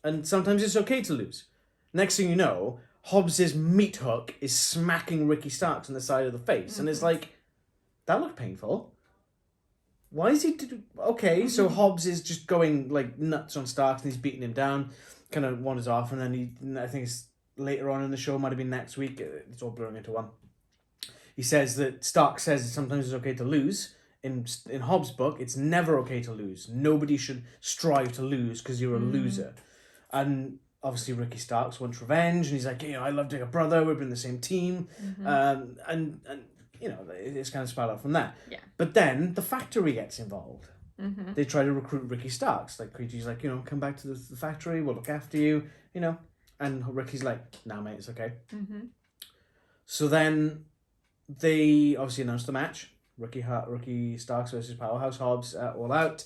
and sometimes it's okay to lose. Next thing you know, Hobbs' meat hook is smacking Ricky Starks on the side of the face, and it's like, that looked painful. Why is he... Okay, so Hobbs is just going, like, nuts on Starks, and he's beating him down, kind of wanders off, and then I think it's later on in the show, might have been next week, it's all blurring into one. He says that Stark says sometimes it's okay to lose. In Hobbs' book, it's never okay to lose. Nobody should strive to lose because you're a loser. And obviously Ricky Starks wants revenge, and he's like, I loved like a brother, we've been in the same team. And it's kind of spelled out from that. Yeah. But then the factory gets involved. They try to recruit Ricky Starks. Like, Creety's like, come back to the factory, we'll look after you, And Ricky's like, nah, mate, it's okay. So then they obviously announce the match. Ricky Starks versus Powerhouse Hobbs All Out,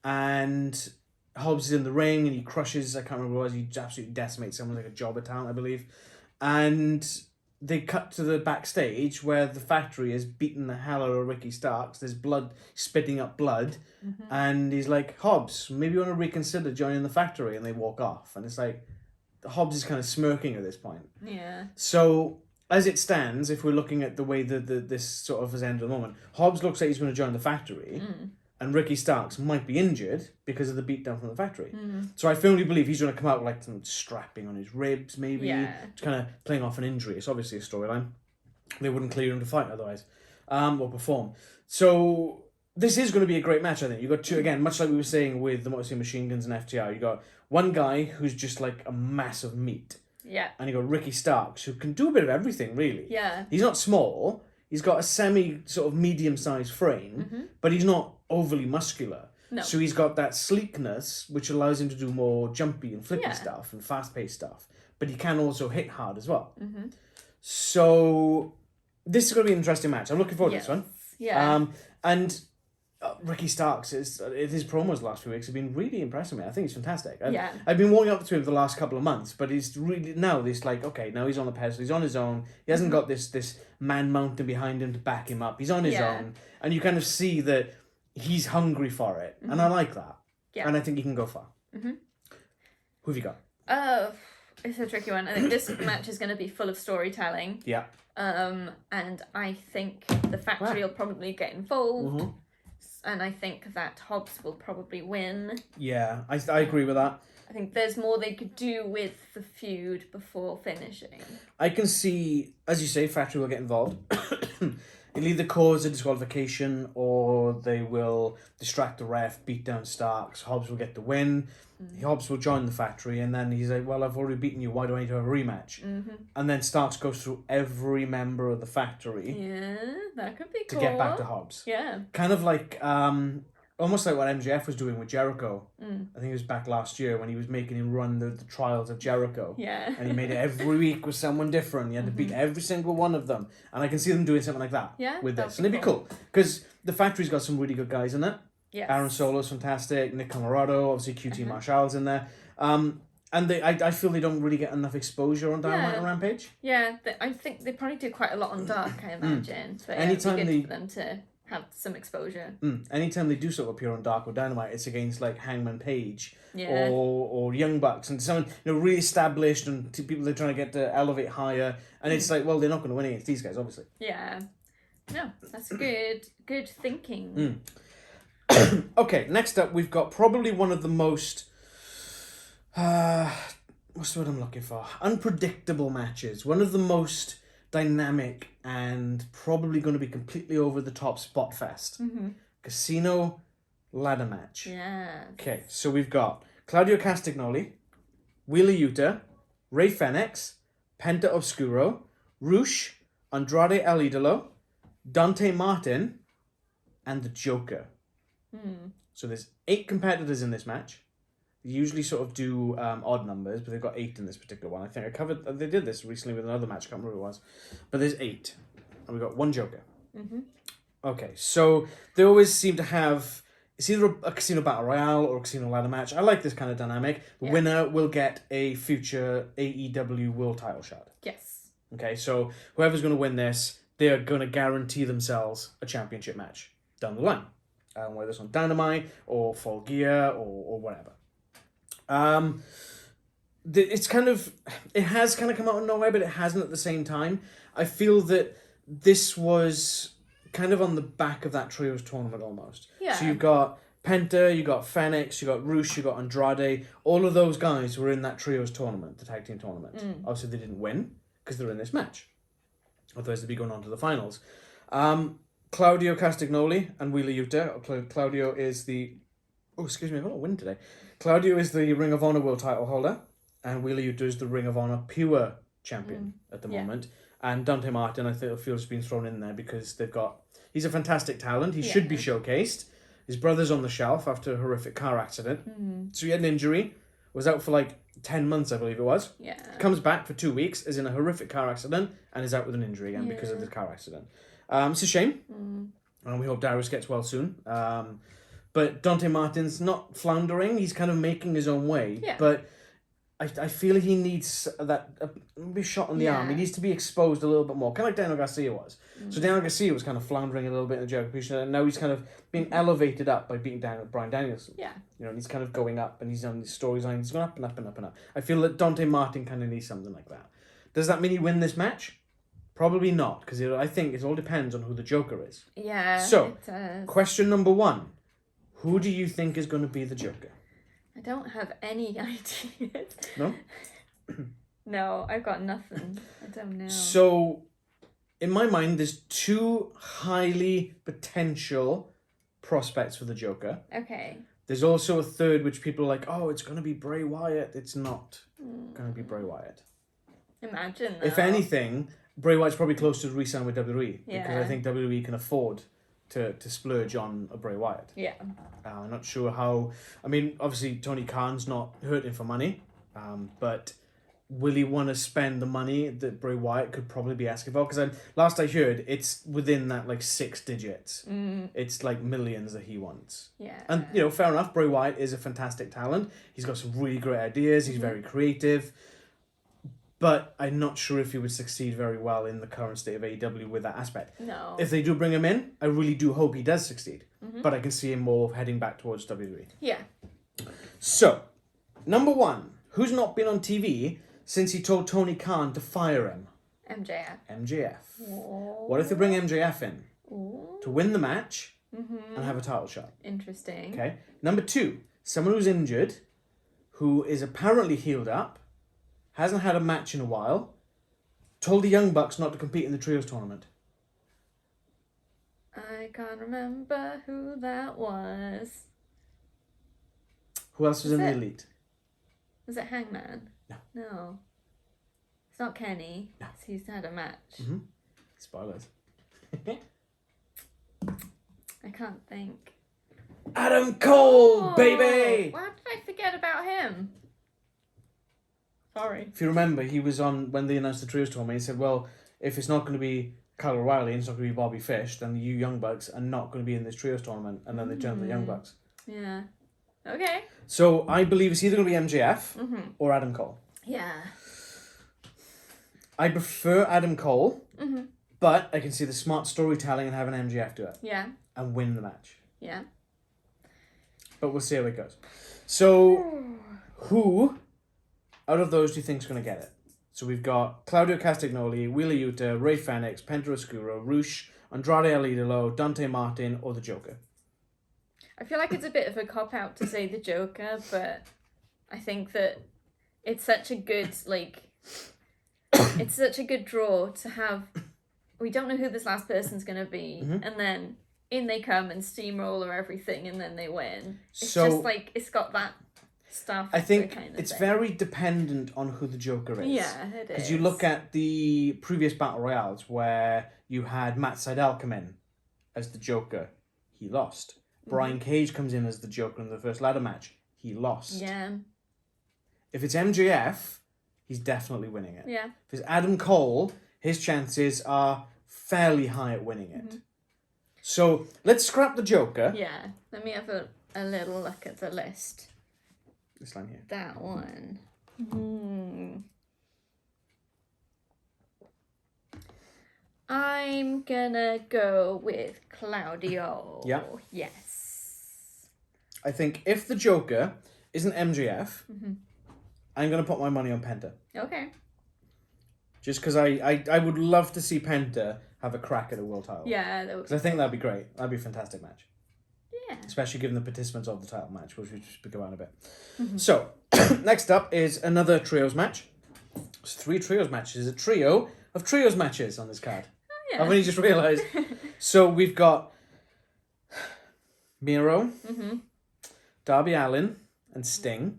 and Hobbs is in the ring and he crushes, I can't remember what it was, he absolutely decimates someone, like a jobber talent, I believe, and they cut to the backstage where the factory has beaten the hell out of Ricky Starks. There's blood, spitting up blood, and he's like, Hobbs, maybe you want to reconsider joining the factory, and they walk off, and it's like, Hobbs is kind of smirking at this point. Yeah. So as it stands, if we're looking at the way that this sort of has ended at the moment, Hobbs looks like he's going to join the factory, and Ricky Starks might be injured because of the beatdown from the factory. So I firmly believe he's going to come out with like some strapping on his ribs, maybe, kind of playing off an injury. It's obviously a storyline. They wouldn't clear him to fight otherwise, or perform. So this is going to be a great match, I think. You've got two, again, much like we were saying with the Motor City Machine Guns and FTR, you got one guy who's just like a mass of meat. Yeah. And you got Ricky Starks, who can do a bit of everything, really. Yeah. He's not small. He's got a sort of medium-sized frame, but he's not overly muscular. No. So he's got that sleekness, which allows him to do more jumpy and flippy stuff and fast-paced stuff. But he can also hit hard as well. So this is going to be an interesting match. I'm looking forward to this one. Yeah. And Ricky Starks, his promos the last few weeks have been really impressing me. I think he's fantastic. I've been warming up to him for the last couple of months, but he's really now this like, okay, now he's on the pedestal, he's on his own. He hasn't got this man mountain behind him to back him up. He's on his own, and you kind of see that he's hungry for it, and I like that. Yeah. And I think he can go far. Who have you got? It's a tricky one. I think this match is going to be full of storytelling. Yeah. And I think the factory will probably get involved. And I think that Hobbs will probably win. Yeah, I agree with that. I think there's more they could do with the feud before finishing. I can see, as you say, factory will get involved. It'll either cause a disqualification or they will distract the ref, beat down Starks. Hobbs will get the win. Hobbs will join the factory, and then he's like, well, I've already beaten you. Why do I need to have a rematch? And then Starks goes through every member of the factory. Yeah, that could be cool. To get back to Hobbs. Yeah. Kind of like, almost like what MJF was doing with Jericho. I think it was back last year when he was making him run the trials of Jericho. Yeah. And he made it every week with someone different. You had to beat every single one of them. And I can see them doing something like that with this. And it'd be cool. Because the factory's got some really good guys in it. Yes. Aaron Solo's fantastic. Nick Camarado, obviously QT Marshall's in there. And I feel they don't really get enough exposure on Dynamite and Rampage. Yeah, I think they probably do quite a lot on Dark, I imagine. So Anytime it'd be good for them to have some exposure. Anytime they do sort of appear on Dark or Dynamite, it's against like Hangman Page Yeah. or Young Bucks and someone really established and people they're trying to get to elevate higher. And it's like, well, they're not going to win against these guys, obviously. Yeah. No, that's good thinking. Okay, next up we've got probably one of the most what's the word I'm looking for? Unpredictable matches. One of the most dynamic and probably going to be completely over the top spot fest. Casino ladder match. Yeah. Okay, so we've got Claudio Castagnoli, Wheeler Yuta, Rey Fenix, Penta Oscuro, Rush, Andrade El Idolo, Dante Martin, and the Joker. So there's 8 competitors in this match. They usually sort of do odd numbers, but they've got 8 in this particular one. I think they did this recently with another match, I can't remember who it was. But there's 8. And we've got 1 Joker. Okay, so they always seem to have, it's either a casino battle royale or a casino ladder match. I like this kind of dynamic. The winner will get a future AEW world title shot. Yes. Okay, so whoever's going to win this, they are going to guarantee themselves a championship match down the line. Whether it's on Dynamite or Full Gear or whatever. It's kind of, it has kind of come out of nowhere, but it hasn't at the same time. I feel that this was kind of on the back of that trios tournament almost. Yeah. So you've got Penta, you got Fenix, you got Rush, you got Andrade. All of those guys were in that trios tournament, the tag team tournament. Obviously they didn't win because they're in this match. Otherwise they'd be going on to the finals. Claudio Castagnoli and Wheeler Yuta. Claudio is the... Oh, excuse me, I've got a win today. Claudio is the Ring of Honor World title holder, and Wheeler Yuta is the Ring of Honor Pure champion at the moment. And Dante Martin, I feel has been thrown in there because they've got... He's a fantastic talent. He should be showcased. His brother's on the shelf after a horrific car accident. So he had an injury, was out for like 10 months, I believe it was. Yeah. Comes back for 2 weeks, is in a horrific car accident, and is out with an injury again because of the car accident. It's a shame. And we hope Darius gets well soon. But Dante Martin's not floundering. He's kind of making his own way. Yeah. But I feel he needs that a shot in the arm. He needs to be exposed a little bit more. Kind of like Daniel Garcia was. So Daniel Garcia was kind of floundering a little bit in the Jericho position, and now he's kind of being elevated up by beating Bryan Danielson. Yeah. You know, he's kind of going up, and he's on these storylines. He's going up and up and up and up. I feel that Dante Martin kind of needs something like that. Does that mean he win this match? Probably not, because I think it all depends on who the Joker is. Yeah, so, it does. Question number 1. Who do you think is going to be the Joker? I don't have any ideas. No? No, I've got nothing. I don't know. So, in my mind, there's 2 highly potential prospects for the Joker. Okay. There's also a third which people are like, oh, it's going to be Bray Wyatt. It's not going to be Bray Wyatt. Imagine though. If anything, Bray Wyatt's probably closer to re-sign with WWE. Yeah. Because I think WWE can afford to splurge on a Bray Wyatt. Yeah. I'm not sure how... I mean, obviously, Tony Khan's not hurting for money. But will he want to spend the money that Bray Wyatt could probably be asking for? Because last I heard, it's within that, like, 6 digits. It's, like, millions that he wants. Yeah. And, you know, fair enough, Bray Wyatt is a fantastic talent. He's got some really great ideas. He's very creative. But I'm not sure if he would succeed very well in the current state of AEW with that aspect. No. If they do bring him in, I really do hope he does succeed. But I can see him more heading back towards WWE. Yeah. So, number 1. Who's not been on TV since he told Tony Khan to fire him? MJF. MJF. Oh. What if they bring MJF in Ooh. to win the match and have a title shot? Interesting. Okay. Number 2. Someone who's injured, who is apparently healed up, hasn't had a match in a while, told the Young Bucks not to compete in the Trios tournament. I can't remember who that was. Who else was in the it? Elite? Was it Hangman? No. No. It's not Kenny. No. He's had a match. Spoilers. I can't think. Adam Cole, baby! Why did I forget about him? Sorry. If you remember, he was on when they announced the Trios tournament. He said, well, if it's not going to be Kyle O'Reilly and it's not going to be Bobby Fish, then you Young Bucks are not going to be in this Trios tournament. And then they turned to the Young Bucks. Yeah. Okay. So I believe it's either going to be MJF or Adam Cole. Yeah. I prefer Adam Cole, but I can see the smart storytelling and having MJF do it. Yeah. And win the match. Yeah. But we'll see how it goes. So, who out of those do you think is going to get it? So we've got Claudio Castagnoli, Wheeler Yuta, Rey Fenix, Penta Oscuro, Roosh, Andrade El Idolo, Dante Martin, or the Joker. I feel like it's a bit of a cop-out to say the Joker, but I think that it's such a good, it's such a good draw to have. We don't know who this last person's going to be, and then in they come and steamroller everything, and then they win. It's just it's got that stuff. I think kind of it's thing. very dependent on who the Joker is. Yeah, it is. Because you look at the previous Battle Royales where you had Matt Sydal come in as the Joker. He lost. Brian Cage comes in as the Joker in the first ladder match. He lost. Yeah. If it's MJF, he's definitely winning it. Yeah. If it's Adam Cole, his chances are fairly high at winning it. So let's scrap the Joker. Yeah. Let me have a little look at the list. This line here. That one. I'm gonna go with Claudio. Yeah. Yes. I think if the Joker isn't MJF, I'm going to put my money on Penta. Okay. Just because I would love to see Penta have a crack at a world title. Yeah, that would. Because I think that'd be great. That'd be a fantastic match. Yeah. Especially given the participants of the title match, which we just speak about in a bit. So, next up is another trios match. It's 3 trios matches. A trio of trios matches on this card. Oh, yeah. I've only just realised. So, we've got Miro, Darby Allin, and Sting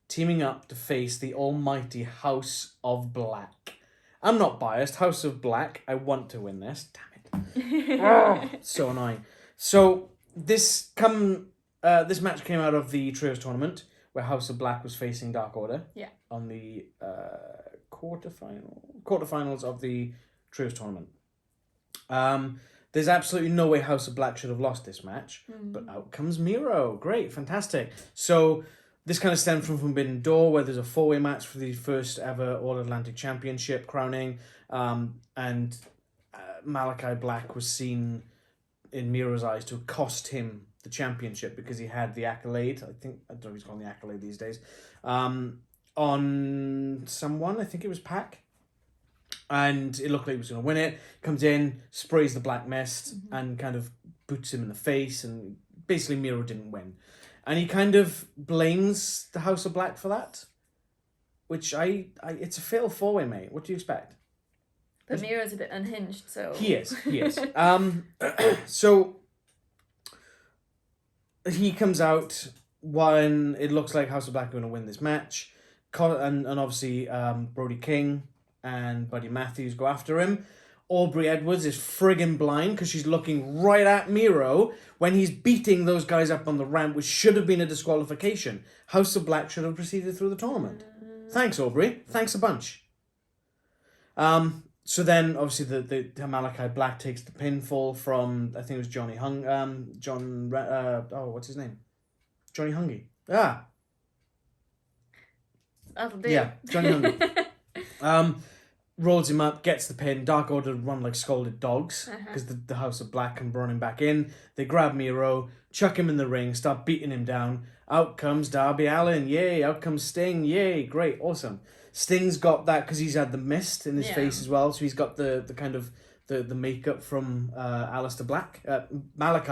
teaming up to face the almighty House of Black. I'm not biased. House of Black. I want to win this. Damn it. Oh, so annoying. So this match came out of the Trios tournament where House of Black was facing Dark Order. Yeah. On the quarterfinals of the Trios tournament. There's absolutely no way House of Black should have lost this match, but out comes Miro. Great, fantastic. So this kind of stemmed from Forbidden Door, where there's a 4-way match for the first ever All Atlantic Championship crowning, and Malachi Black was seen in Miro's eyes to cost him the championship because he had the accolade. I don't know if he's calling the accolade these days. On someone, I think it was Pac. And it looked like he was going to win it. Comes in, sprays the black mist, and kind of boots him in the face. And basically, Miro didn't win. And he kind of blames the House of Black for that. Which it's a fatal 4-way, mate. What do you expect? But Miro's a bit unhinged, so... He is. So, he comes out when it looks like House of Black are going to win this match. And obviously, Brody King and Buddy Matthews go after him. Aubrey Edwards is friggin' blind because she's looking right at Miro when he's beating those guys up on the ramp, which should have been a disqualification. House of Black should have proceeded through the tournament. Thanks, Aubrey. Thanks a bunch. So then, obviously, the Malachi Black takes the pinfall from, I think it was Johnny what's his name? Johnny Hungy. That'll do. Yeah, Johnny Hungy. Rolls him up, gets the pin. Dark Order run like scolded dogs because the House of Black come running back in. They grab Miro, chuck him in the ring, start beating him down. Out comes Darby Allin. Yay. Out comes Sting. Yay. Great. Awesome. Sting's got that because he's had the mist in his face as well. So he's got the kind of the makeup from Malachi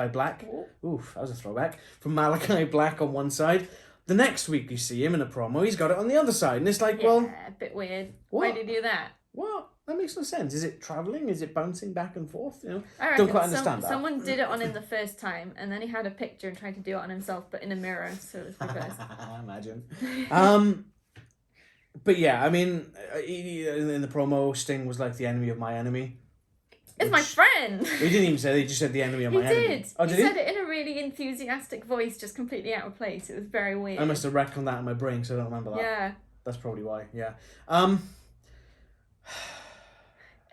Black. Oof, that was a throwback. From Malachi Black on one side. The next week you see him in a promo, he's got it on the other side. And it's like, well... Yeah, a bit weird. What? Why did he do that? What? That makes no sense. Is it travelling? Is it bouncing back and forth? You know, I reckon don't quite understand that. Someone did it on him the first time, and then he had a picture and tried to do it on himself, but in a mirror, so it was reversed. Imagine. But yeah, I mean, in the promo, Sting was like the enemy of my enemy. It's my friend! He didn't even say that, he just said the enemy of my enemy. He did. Oh, did he said it in a really enthusiastic voice, just completely out of place. It was very weird. I must have retconned that in my brain, so I don't remember that. Yeah. That's probably why, yeah.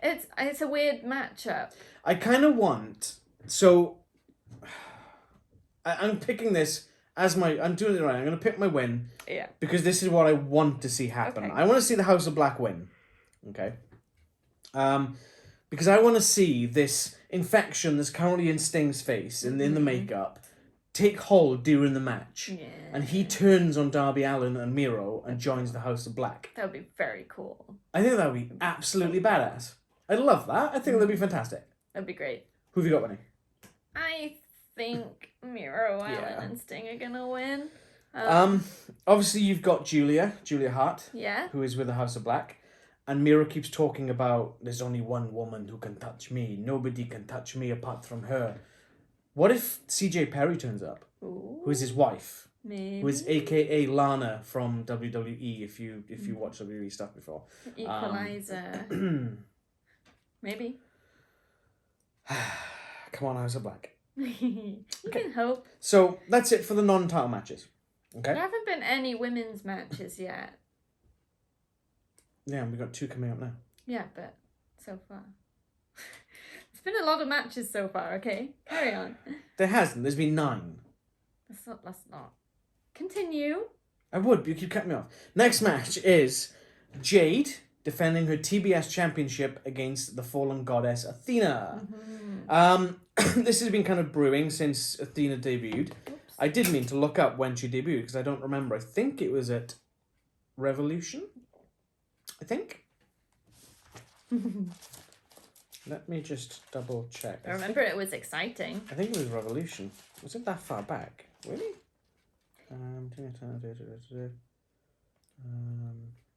It's a weird matchup. I kind of want... So, I'm picking this I'm doing it right. I'm going to pick my win. Yeah. Because this is what I want to see happen. Okay. I want to see the House of Black win. Okay. Because I want to see this infection that's currently in Sting's face and in the makeup take hold during the match. Yeah. And he turns on Darby Allin and Miro and joins the House of Black. That would be very cool. I think that would be absolutely badass. I'd love that. I think that'd be fantastic. That'd be great. Who have you got winning? I think Miro, Allin, and Sting are gonna win. Obviously you've got Julia Hart, Yeah. who is with the House of Black, and Miro keeps talking about there's only one woman who can touch me. Nobody can touch me apart from her. What if CJ Perry turns up, Ooh, who is his wife, maybe. who is AKA Lana from WWE? If you watch WWE stuff before, Equalizer. Maybe. Come on, House of Black. You can hope. So that's it for the non-title matches. Okay. There haven't been any women's matches yet. Yeah, we've got 2 coming up now. Yeah, but so far. It's been a lot of matches so far, okay? Carry on. There hasn't. There's been 9. Let's not. Continue. I would, but you keep cutting me off. Next match is Jade defending her TBS championship against the fallen goddess Athena. This has been kind of brewing since Athena debuted. Oops. I did mean to look up when she debuted because I don't remember. I think it was at Revolution. I think. Let me just double check. I remember it was exciting. I think it was Revolution. Was it that far back? Really?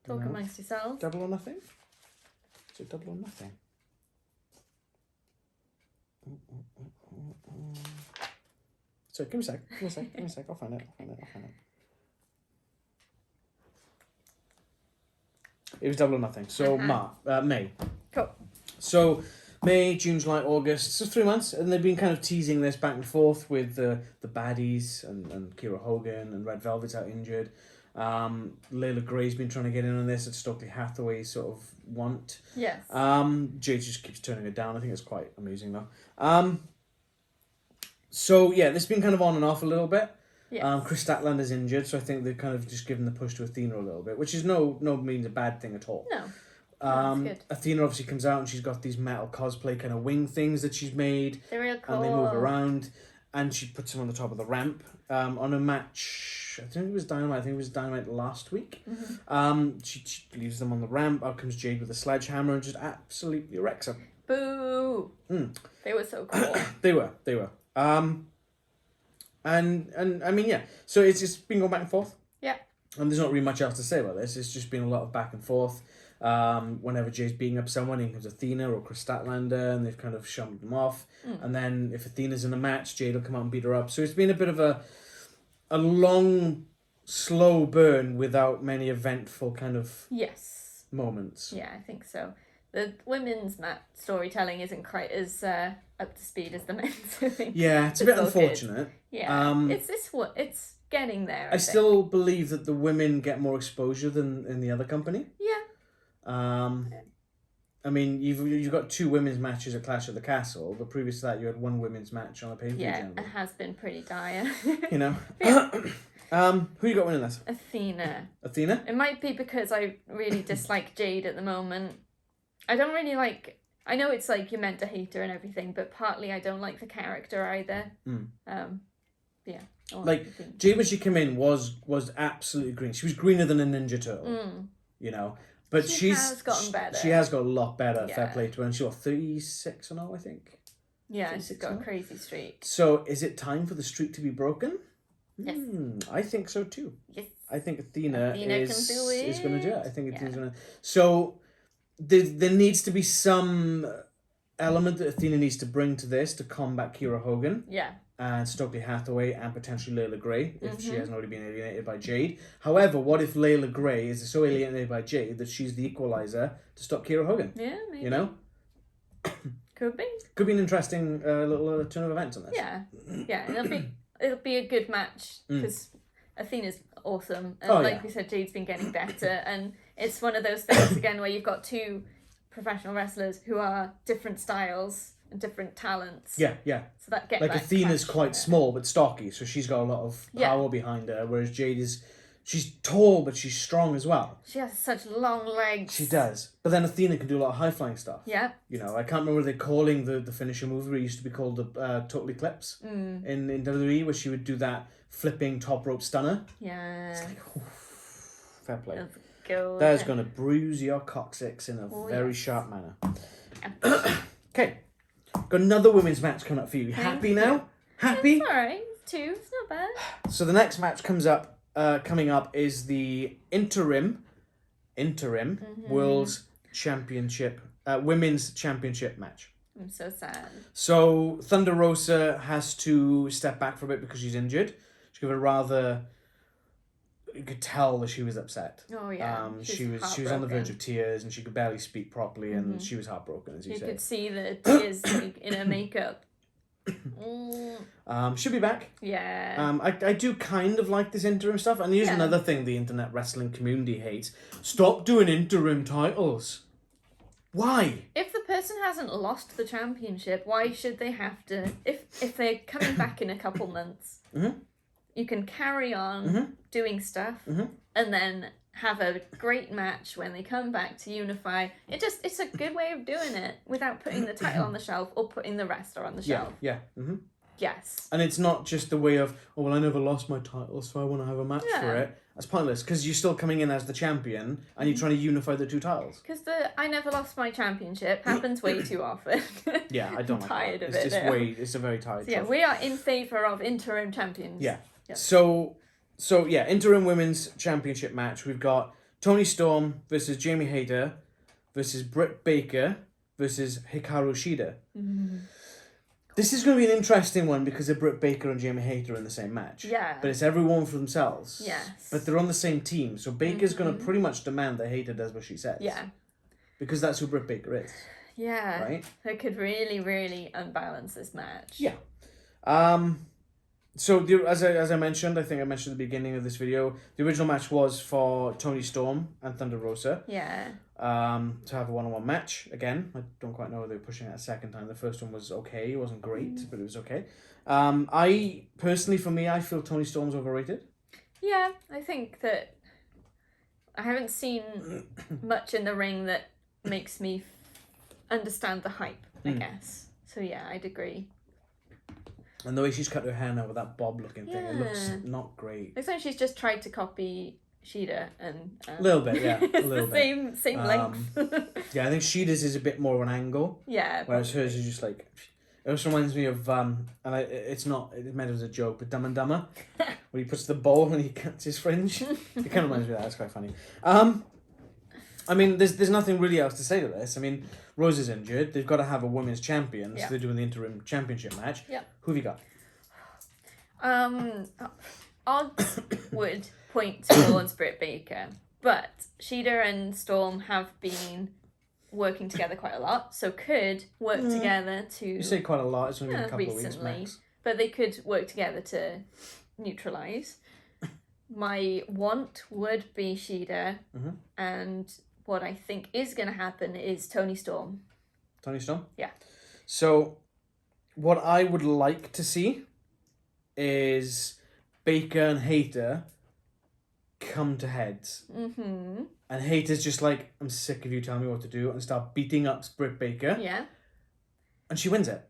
Talk no. amongst yourselves. Double or Nothing? Is it Double or Nothing? So give me a sec. I'll find it. It was Double or Nothing. So May. Cool. So May, June, July, August. So 3 months, and they've been kind of teasing this back and forth with the baddies and Kira Hogan and Red Velvet's out injured. Layla Gray's been trying to get in on this at Stokely Hathaway sort of want. Yes. Jade just keeps turning it down. I think it's quite amusing though. So yeah, this has been kind of on and off a little bit. Yes. Chris Statlander's injured, so I think they've kind of just given the push to Athena a little bit, which is no means a bad thing at all. No. That's good. Athena obviously comes out and she's got these metal cosplay kind of wing things that she's made. They're real cool. And they move around, and she puts them on the top of the ramp. On a match, I think it was Dynamite last week. She leaves them on the ramp. Out comes Jade with a sledgehammer and just absolutely wrecks them. Boo! They were so cool. They were. And I mean, yeah. So it's just been going back and forth. Yeah. And there's not really much else to say about this. It's just been a lot of back and forth. Whenever Jade's beating up someone, in comes Athena or Chris Statlander, and they've kind of shunned them off. And then if Athena's in a match, Jade will come out and beat her up. So it's been a bit of a long, slow burn without many eventful kind of moments. Yeah, I think so. The women's storytelling isn't quite as up to speed as the men's. I think. Yeah, it's a bit unfortunate. Yeah, it's getting there. I think. Still believe that the women get more exposure than in the other company. Yeah. I mean, you've got 2 women's matches at Clash at the Castle, but previous to that, you had 1 women's match on a pay-per-view. Yeah, it has been pretty dire. You know. Who you got winning this? Athena. Athena? It might be because I really dislike Jade at the moment. I don't really like... I know it's like you're meant to hate her and everything, but partly I don't like the character either. Yeah. Like, Jade when she came in was absolutely green. She was greener than a Ninja Turtle. You know? But she has gotten better. She has got a lot better. Yeah. Fair play to her. And she's got 36 and all, I think. Yeah, she's got a crazy streak. So is it time for the streak to be broken? Yes. I think so too. Yes. I think Athena is going to do it. I think Athena's going to... So there needs to be some element that Athena needs to bring to this to combat Kira Hogan. Yeah. And Stokely Hathaway and potentially Layla Gray if she hasn't already been alienated by Jade. However, what if Layla Gray is so alienated by Jade that she's the equalizer to stop Kira Hogan? Yeah, maybe. You know? Could be. Could be an interesting little turn of events on this. Yeah. Yeah, and it'll be a good match because Athena's awesome. And we said, Jade's been getting better. And it's one of those things, again, where you've got 2 professional wrestlers who are different styles different talents. Yeah, yeah. So that gets like that Athena's clash, quite small but stocky, so she's got a lot of power behind her, whereas Jade is, she's tall but she's strong as well. She has such long legs. She does. But then Athena can do a lot of high flying stuff. Yeah. You know, I can't remember what they're calling the finisher move, where it used to be called the Total Eclipse in WWE, where she would do that flipping top rope stunner. Yeah. It's like, fair play. That's good. That is going to bruise your coccyx in a very sharp manner. Okay. Got another women's match coming up for you. Happy now? Happy? It's alright. 2. It's not bad. So the next match coming up is the interim World's Championship, Women's Championship match. I'm so sad. So Thunder Rosa has to step back for a bit because she's injured. She gave a rather, you could tell that she was upset. Oh yeah. She was on the verge of tears and she could barely speak properly and she was heartbroken, as you say. You could see the tears in her makeup. She'll be back. Yeah. I do kind of like this interim stuff, and here's another thing the internet wrestling community hates: stop doing interim titles. Why? If the person hasn't lost the championship, why should they have to? If they're coming back in a couple months, you can carry on doing stuff, and then have a great match when they come back to unify. It's a good way of doing it without putting the title on the shelf or putting the wrestler on the shelf. Yeah. Yes. And it's not just the way of, oh, well, I never lost my title, so I want to have a match for it. That's pointless, because you're still coming in as the champion, and you're trying to unify the two titles. Because I never lost my championship happens way too often. Yeah, I don't like tired that. of it. It's a very tired So, yeah, we are in favour of interim champions. Yeah. So yeah, interim women's championship match. We've got Toni Storm versus Jamie Hayter versus Britt Baker versus Hikaru Shida. This is going to be an interesting one because of Britt Baker and Jamie Hayter in the same match. Yeah. But it's everyone for themselves. Yes. But they're on the same team, so Baker's going to pretty much demand that Hayter does what she says. Yeah. Because that's who Britt Baker is. Yeah. Right? That could really, really unbalance this match. Yeah. So as I mentioned, I think I mentioned at the beginning of this video, the original match was for Toni Storm and Thunder Rosa. Yeah. To have a one-on-one match again. I don't quite know if they're pushing it a second time. The first one was okay. It wasn't great, but it was okay. I personally, for me, I feel Toni Storm's overrated. Yeah, I think that I haven't seen much in the ring that makes me understand the hype, I guess. So yeah, I'd agree. And the way she's cut her hair now with that bob-looking thing, it looks not great. Looks like she's just tried to copy Shida and... a little bit, yeah. It's the same length. Yeah, I think Shida's is a bit more of an angle. Yeah. Whereas hers is just like... It also reminds me of... it's not... It meant as a joke, but Dumb and Dumber. Where he puts the bowl and he cuts his fringe. It kind of reminds me of that. It's quite funny. I mean, there's nothing really else to say to this. I mean, Rose is injured. They've got to have a women's champion, so they're doing the interim championship match. Yeah. Who have you got? Odds would point towards Britt Baker, but Shida and Storm have been working together quite a lot, so could work together to... You say quite a lot. It's only been a couple of weeks max. But they could work together to neutralise. My want would be Shida, and what I think is going to happen is Toni Storm. Toni Storm? Yeah. So, what I would like to see is Baker and Hayter come to heads. And Hayter's just like, I'm sick of you telling me what to do, and start beating up Britt Baker. Yeah. And she wins it.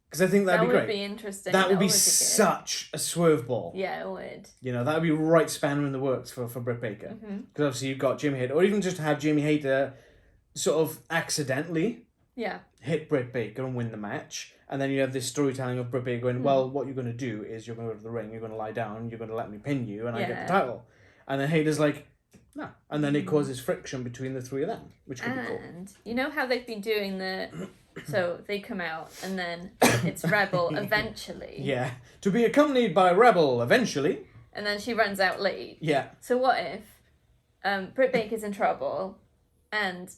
Because I think that'd be great. That would be interesting. That would be such a swerve ball. Yeah, it would. You know, that would be right spanner in the works for Britt Baker. Because obviously you've got Jamie Hayter, or even just have Jamie Hayter sort of accidentally hit Britt Baker and win the match. And then you have this storytelling of Britt Baker going, well, what you're going to do is you're going to go to the ring, you're going to lie down, you're going to let me pin you, and I get the title. And then Hayter's like, no. And then it causes friction between the three of them, which could be cool. And you know how they've been doing the... So they come out and then it's Rebel eventually. Yeah. To be accompanied by Rebel eventually. And then she runs out late. Yeah. So what if Britt Baker's in trouble and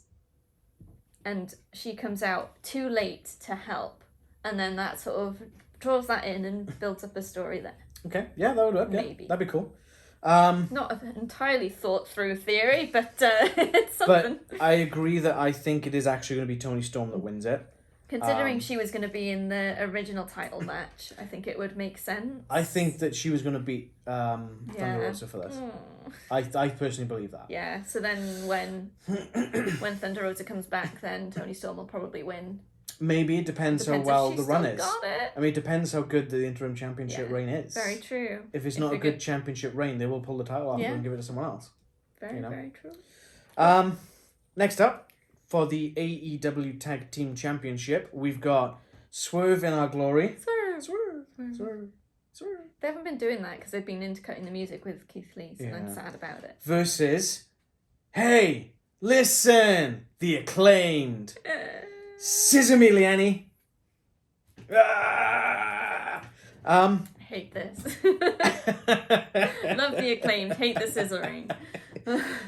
she comes out too late to help, and then that sort of draws that in and builds up a story there. Okay. Yeah, that would work. Maybe. Yeah, that'd be cool. Not an entirely thought through theory, but it's something. But I agree that I think it is actually going to be Toni Storm that wins it. Considering she was going to be in the original title match, I think it would make sense. I think that she was going to beat Thunder Rosa for this. I personally believe that. Yeah, so then when Thunder Rosa comes back, then Toni Storm will probably win. Maybe it depends how well the run is. Got it. I mean, it depends how good the interim championship reign is. Very true. If it's not a good championship reign, they will pull the title off and give it to someone else. Very true. Next up, for the AEW Tag Team Championship, we've got Swerve in Our Glory. Swerve. They haven't been doing that because they've been intercutting the music with Keith Lee, so I'm sad about it. Versus, hey, listen, the Acclaimed. Scissor me, Liani. Hate this. Love the Acclaimed, hate the scissoring.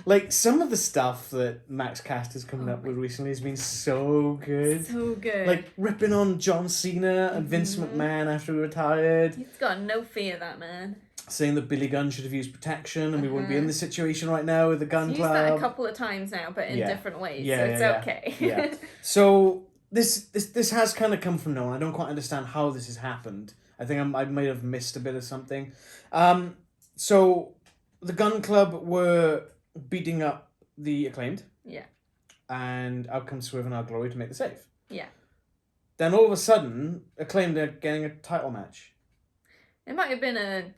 Like, some of the stuff that Max Cast has come up with recently has been so good. So good. Like, ripping on John Cena and Vince McMahon after he retired. He's got no fear, that man. Saying that Billy Gunn should have used protection and we wouldn't be in this situation right now with the Gun He's Club. used that a couple of times now, but in different ways, so it's okay. Yeah. So, this has kind of come from nowhere. I don't quite understand how this has happened. I think I might have missed a bit of something. So, the Gun Club were beating up the Acclaimed. Yeah. And out comes Swerve in Our Glory to make the save. Yeah. Then all of a sudden, Acclaimed are getting a title match. It might have been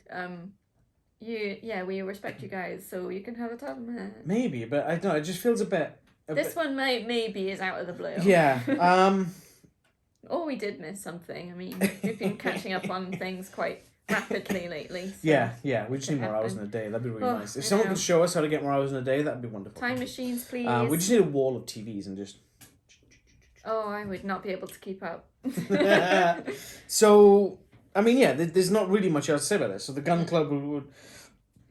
we respect you guys, so you can have a title match. Maybe, but I don't know, it just feels a bit... one maybe is out of the blue. Yeah. Or we did miss something. I mean, we've been catching up on things quite rapidly lately. So yeah. We just need more hours in a day. That'd be really nice. If someone could show us how to get more hours in a day, that'd be wonderful. Time machines, please. We just need a wall of TVs and just... Oh, I would not be able to keep up. So, I mean, there's not really much else to say about this. So the Gun Club would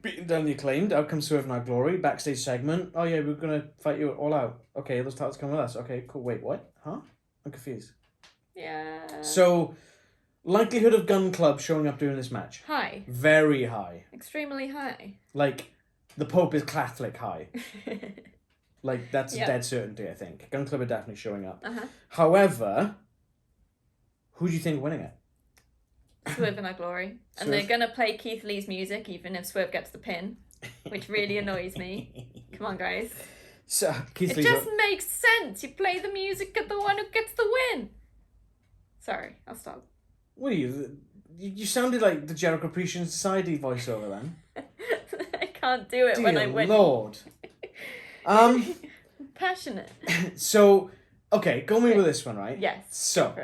beating down the Acclaimed. Out comes Swerve in Our Glory. Backstage segment. Oh yeah, we're going to fight you all out. Okay, those titles come with us. Okay, cool. Wait, what? Huh? I'm confused. Yeah. So, likelihood of Gun Club showing up during this match? High. Very high. Extremely high. Like, the Pope is Catholic high. Like, that's a dead certainty, I think. Gun Club are definitely showing up. However, who do you think winning it? Swerve in Our Glory. And they're going to play Keith Lee's music, even if Swerve gets the pin, which really annoys me. Come on, guys. So, Keith It just makes sense. You play the music of the one who gets the win. Sorry, I'll stop. What are you? You sounded like the Jericho Appreciation Society voiceover then. I can't do it when I win. Dear Lord. Passionate. So, okay, go with this one, right? Yes. So,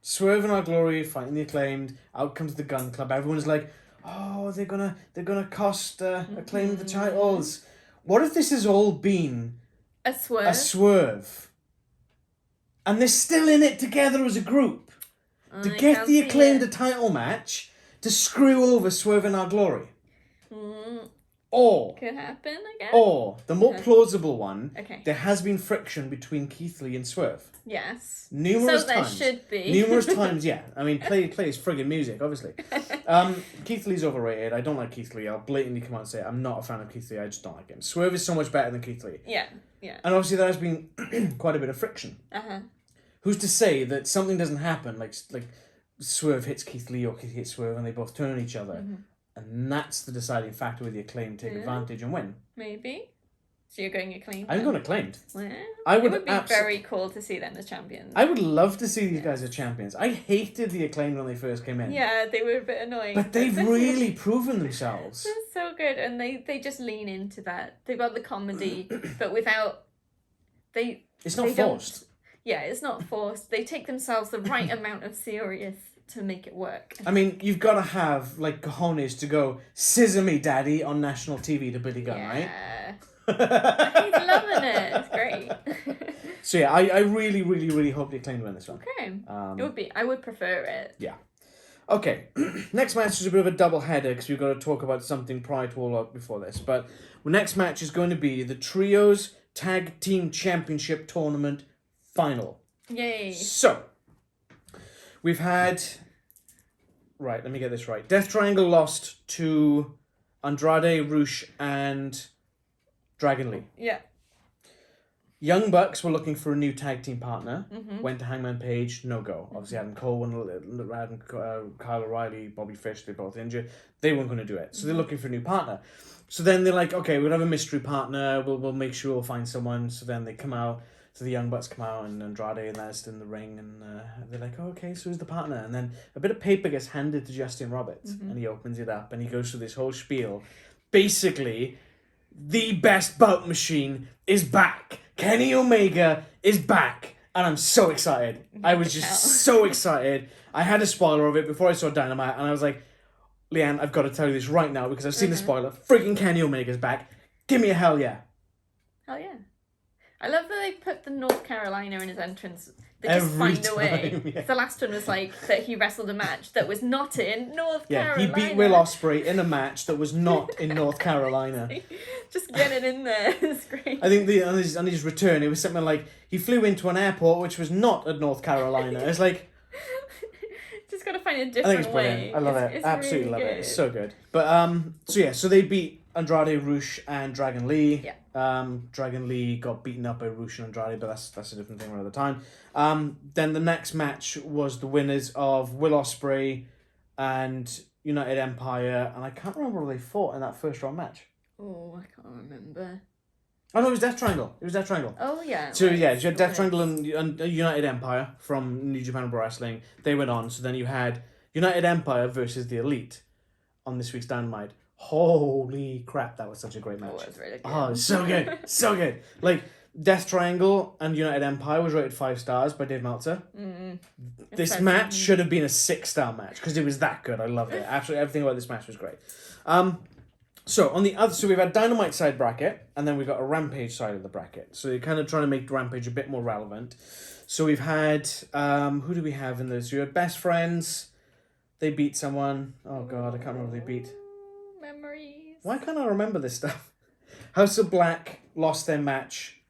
Swerve in Our Glory, fighting the Acclaimed. Out comes the Gun Club. Everyone's like, oh, they're gonna cost Acclaimed the titles. What if this has all been a swerve? A swerve, and they're still in it together as a group to get the Acclaimed a title match to screw over Swerve in Our Glory. Or could happen, I guess. Or the more plausible one. Okay. There has been friction between Keith Lee and Swerve. Yes. Numerous times. So there should be. Numerous times, yeah. I mean, play his friggin' music, obviously. Keith Lee's overrated. I don't like Keith Lee. I'll blatantly come out and say I'm not a fan of Keith Lee. I just don't like him. Swerve is so much better than Keith Lee. Yeah. And obviously there has been quite a bit of friction. Who's to say that something doesn't happen, like Swerve hits Keith Lee or Keith hits Swerve and they both turn on each other. And that's the deciding factor where the Acclaimed take advantage and win. Maybe. So you're going Acclaimed? I'm going Acclaimed. Well, it would be very cool to see them as champions. I would love to see these guys as champions. I hated the Acclaimed when they first came in. Yeah, they were a bit annoying. But they've really proven themselves. They're so good, and they just lean into that. They've got the comedy, but without... It's not forced. Yeah, it's not forced. They take themselves the right amount of serious to make it work. I mean, you've got to have, cojones to go, scissor me, daddy, on national TV to Billy Gunn, right? Yeah. He's loving it. It's great. So, yeah, I really, really, really hope the Acclaimed win this one. Okay. I would prefer it. Yeah. Okay. Next match is a bit of a double header because we've got to talk about something prior to All Out before this. But the next match is going to be the Trios Tag Team Championship Tournament Final. Yay. So, we've had... Right, let me get this right. Death Triangle lost to Andrade, Rush, and Dragon Lee. Yeah. Young Bucks were looking for a new tag team partner. Mm-hmm. Went to Hangman Page, no go. Obviously, Adam Cole, Kyle O'Reilly, Bobby Fish, they're both injured. They weren't going to do it. So they're looking for a new partner. So then they're like, okay, we'll have a mystery partner. We'll make sure we'll find someone. So then they come out. So the Young Bucks come out and Andrade and that's in the ring. And they're like, oh, okay, so who's the partner? And then a bit of paper gets handed to Justin Roberts. And he opens it up and he goes through this whole spiel. Basically, the best bout machine is back. Kenny Omega is back. And I'm so excited. I was just so excited. I had a spoiler of it before I saw Dynamite. And I was like, Leanne, I've got to tell you this right now because I've seen the spoiler. Freaking Kenny Omega's back. Give me a hell yeah. Hell yeah. I love that they put the North Carolina in his entrance. They just Every find a way. time, yeah. The last one was like that he wrestled a match that was not in North Carolina. Yeah, he beat Will Ospreay in a match that was not in North Carolina. Just get it in there. It's great. I think on his return, it was something like he flew into an airport which was not at North Carolina. It's like... Just got to find a I think different it's brilliant. way. I love it. It's Absolutely really love good. it. It's so good. But so they beat Andrade, Rush, and Dragon Lee. Yeah. Dragon Lee got beaten up by Rush and Andrade, but that's a different thing another time. Then the next match was the winners of Will Ospreay and United Empire, and I can't remember where they fought in that first round match. Oh, I can't remember. Oh no, it was Death Triangle. Oh yeah. So right. yeah, you had Death Triangle and United Empire from New Japan Pro Wrestling. They went on. So then you had United Empire versus the Elite on this week's Dynamite. Holy crap, that was such a great match. Oh, it was really good. Oh, so good. So good. Like, Death Triangle and United Empire was rated 5 stars by Dave Meltzer. This match should have been a 6-star match because it was that good. I loved it. Absolutely everything about this match was great. So on the other, so we've had Dynamite side bracket, and then we've got a Rampage side of the bracket. So you're kind of trying to make Rampage a bit more relevant. So we've had who do we have in this? We had Best Friends. They beat someone. Oh god, I can't remember who they beat. Memories. Why can't I remember this stuff? House of Black lost their match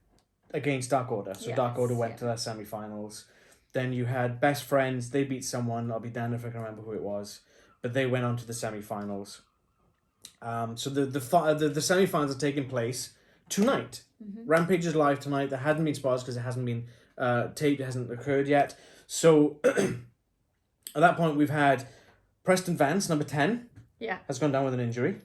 against Dark Order. So Dark Order went to their semi-finals. Then you had Best Friends. They beat someone. I'll be damned if I can remember who it was. But they went on to the semi-finals. So the semi-finals are taking place tonight. Rampage is live tonight. There hadn't been spoilers because it hasn't been taped. It hasn't occurred yet. So at that point, we've had Preston Vance, number 10, has gone down with an injury.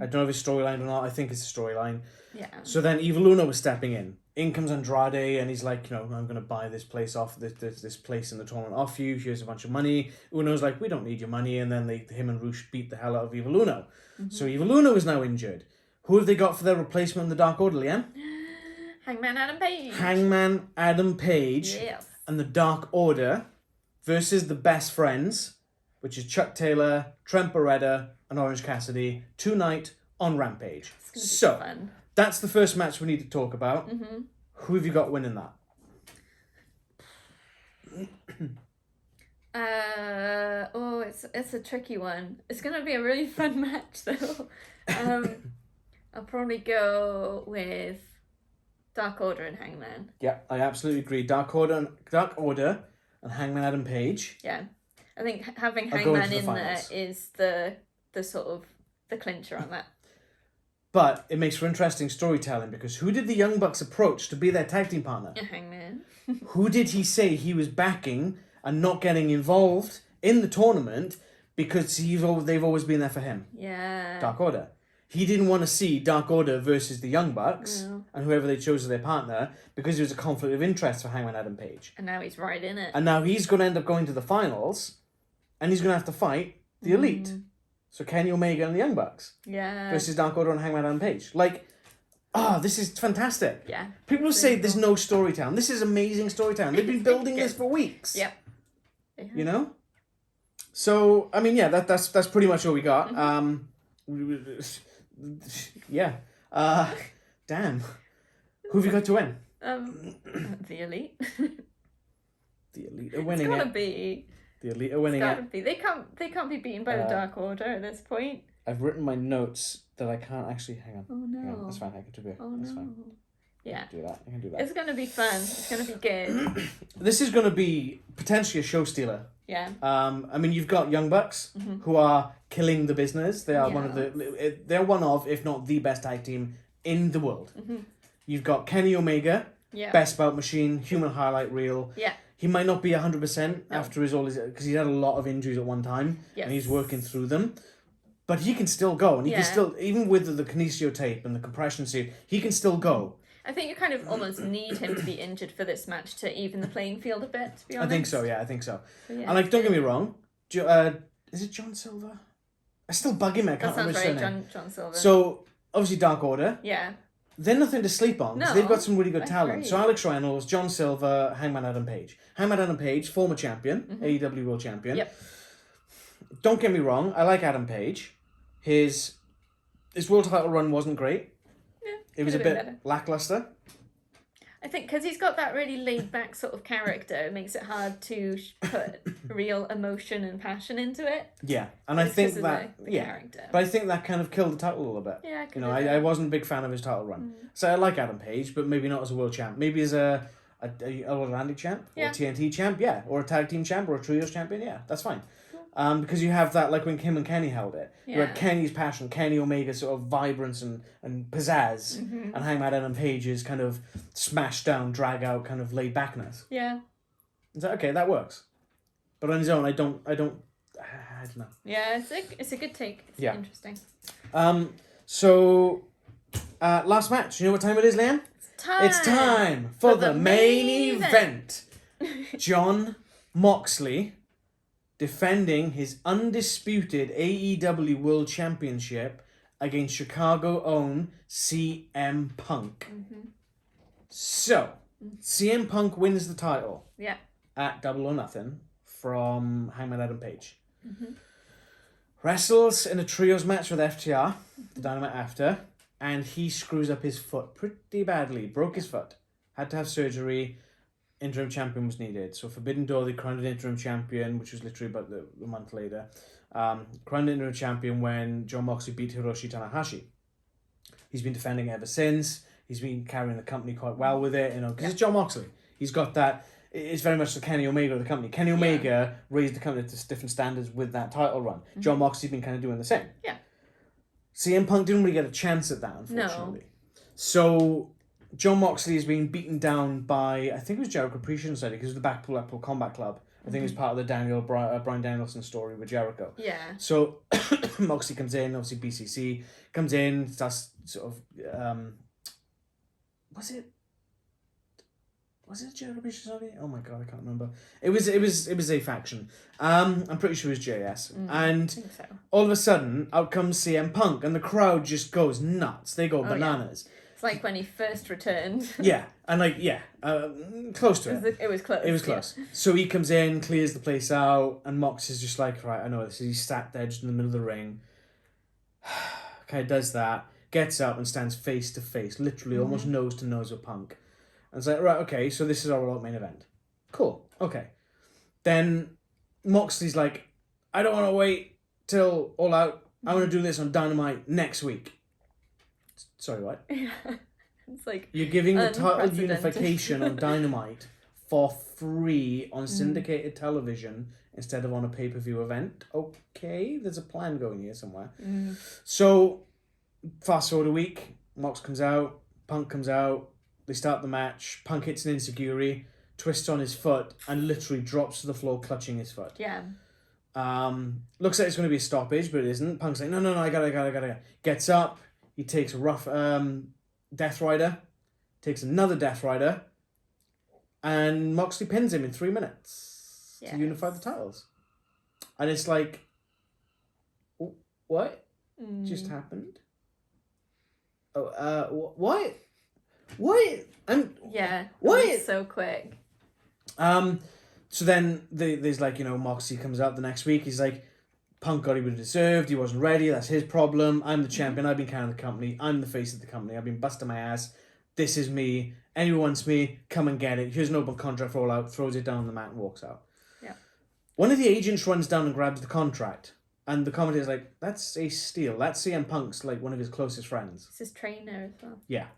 I don't know if it's storyline or not. I think it's a storyline. Yeah. So then Evil Uno was stepping in. In comes Andrade, and he's like, I'm going to buy this place off, this place in the tournament off you. Here's a bunch of money. Uno's like, we don't need your money. And then him and Rush beat the hell out of Evil Uno. So Evil Uno is now injured. Who have they got for their replacement in the Dark Order, Leanne? Hangman Adam Page. Hangman Adam Page. Yes. And the Dark Order versus the Best Friends, which is Chuck Taylor, Trent Beretta, and Orange Cassidy, tonight on Rampage. It's gonna be fun. That's the first match we need to talk about. Who have you got winning that? It's a tricky one. It's gonna be a really fun match though. I'll probably go with Dark Order and Hangman. Yeah, I absolutely agree. Dark Order and Hangman Adam Page. Yeah, I think having I'll go Hangman into the in there finals. is the sort of the clincher on that. But it makes for interesting storytelling because who did the Young Bucks approach to be their tag team partner? Hangman. Who did he say he was backing and not getting involved in the tournament because they've always been there for him? Yeah. Dark Order. He didn't want to see Dark Order versus the Young Bucks and whoever they chose as their partner because it was a conflict of interest for Hangman Adam Page. And now he's right in it. And now he's going to end up going to the finals and he's going to have to fight the Elite. So Kenny Omega and the Young Bucks versus Dark Order and Hangman Adam Page. Like, this is fantastic. Yeah. People say there's no storytelling. This is amazing storytelling. They've been building this for weeks. Yep. You know? So, I mean, yeah, that's pretty much all we got. Yeah. Damn. Who have you got to win? The Elite. The Elite are winning It's gotta it. be. The Elite are winning It's gotta it. be. They can't be beaten by the Dark Order at this point. I've written my notes that I can't actually... Hang on. Oh no. Hang on. That's fine. I can do it. Oh That's no. fine. Yeah. I can do that. It's gonna be fun. It's gonna be good. This is going to be potentially a show stealer. Yeah. I mean, you've got Young Bucks who are killing the business. They are they're one of, if not the best tag team in the world. You've got Kenny Omega, Yeah. Best bout machine, human highlight reel. Yeah. He might not be 100% after because he had a lot of injuries at one time, and he's working through them. But he can still go, and he can still, even with the kinesio tape and the compression suit, he can still go. I think you kind of almost need him to be injured for this match to even the playing field a bit, to be honest. I think so, yeah, I think so. Yeah. And like, don't get me wrong, is it John Silver? I still bug him, I can't remember his surname. John Silver. So, obviously Dark Order. Yeah. They're nothing to sleep on, because they've got some really good talent. Agree. So Alex Reynolds, John Silver, Hangman Adam Page. Hangman Adam Page, former champion, AEW World Champion. Yep. Don't get me wrong, I like Adam Page. His world title run wasn't great. Yeah, it was a bit better. lackluster. I think because he's got that really laid-back sort of character, it makes it hard to put real emotion and passion into it. Yeah, and I think that the character. But I think that kind of killed the title a little bit. Yeah, I wasn't a big fan of his title run. So I like Adam Page, but maybe not as a world champ. Maybe as a Atlantic champ or a TNT champ, or a tag team champ or a trios champion. Yeah, that's fine. Because you have that, like when Kim and Kenny held it. Yeah. You had Kenny's passion, Kenny Omega's sort of vibrance and pizzazz, and Hangman Adam Page's kind of smash down, drag out, kind of laid backness. Yeah. Is that okay? That works. But on his own, I don't know. Yeah, it's a good take. It's interesting. So, last match. You know what time it is, Liam? It's time for the main event. Jon Moxley defending his undisputed AEW World Championship against Chicago own CM Punk. So, CM Punk wins the title at Double or Nothing from Hangman Adam Page. Wrestles in a trios match with FTR, the Dynamite after, and he screws up his foot pretty badly. Broke his foot. Had to have surgery. Interim champion was needed. So Forbidden Door, they crowned an interim champion, which was literally about a month later. Crowned interim champion when Jon Moxley beat Hiroshi Tanahashi. He's been defending it ever since. He's been carrying the company quite well with it, because it's Jon Moxley. He's got that. It's very much the Kenny Omega of the company. Kenny Omega raised the company to different standards with that title run. Jon Moxley's been kind of doing the same. Yeah. CM Punk didn't really get a chance at that, unfortunately. No. So Jon Moxley has been beaten down by, I think it was Jericho Appreciation Society, because of the Blackpool Combat Club. I think it was part of the Bryan Danielson story with Jericho. Yeah. So Moxley comes in, obviously BCC, comes in, starts sort of, was it Jericho Appreciation Society? Oh my god, I can't remember. It was a faction. I'm pretty sure it was JS. And I think so. all of a sudden, out comes CM Punk, and the crowd just goes nuts. They go bananas. Yeah. It's like when he first returned. Yeah, and close to it. It was close. It was close. So he comes in, clears the place out, and Mox is just like, right, I know this. He's sat there just in the middle of the ring. Okay, does that, gets up and stands face to face, literally almost nose to nose with Punk. And it's like, right, okay, so this is our All Out main event. Cool, okay. Then Moxley's like, I don't want to wait till All Out. I want to do this on Dynamite next week. Sorry, what? Yeah. It's like you're giving the title unification on Dynamite for free on syndicated television instead of on a pay-per-view event. Okay, there's a plan going here somewhere. So, fast forward a week, Mox comes out, Punk comes out, they start the match, Punk hits an enziguri, twists on his foot, and literally drops to the floor clutching his foot. Yeah. Looks like it's going to be a stoppage, but it isn't. Punk's like, no, I gotta. Gets up, he takes a rough Death Rider, takes another Death Rider, and Moxley pins him in 3 minutes to unify the titles. And it's like, what just happened? Oh, what? What? Yeah. What? It was so quick. So then there's like, Moxley comes out the next week. He's like, Punk got what he deserved. He wasn't ready. That's his problem. I'm the champion. I've been carrying the company. I'm the face of the company. I've been busting my ass. This is me. Anyone wants me, come and get it. Here's an open contract for All Out. Throws it down on the mat and walks out. Yeah. One of the agents runs down and grabs the contract. And the commentator's like, that's a steal. That's CM Punk's like one of his closest friends. It's his trainer as well. Yeah.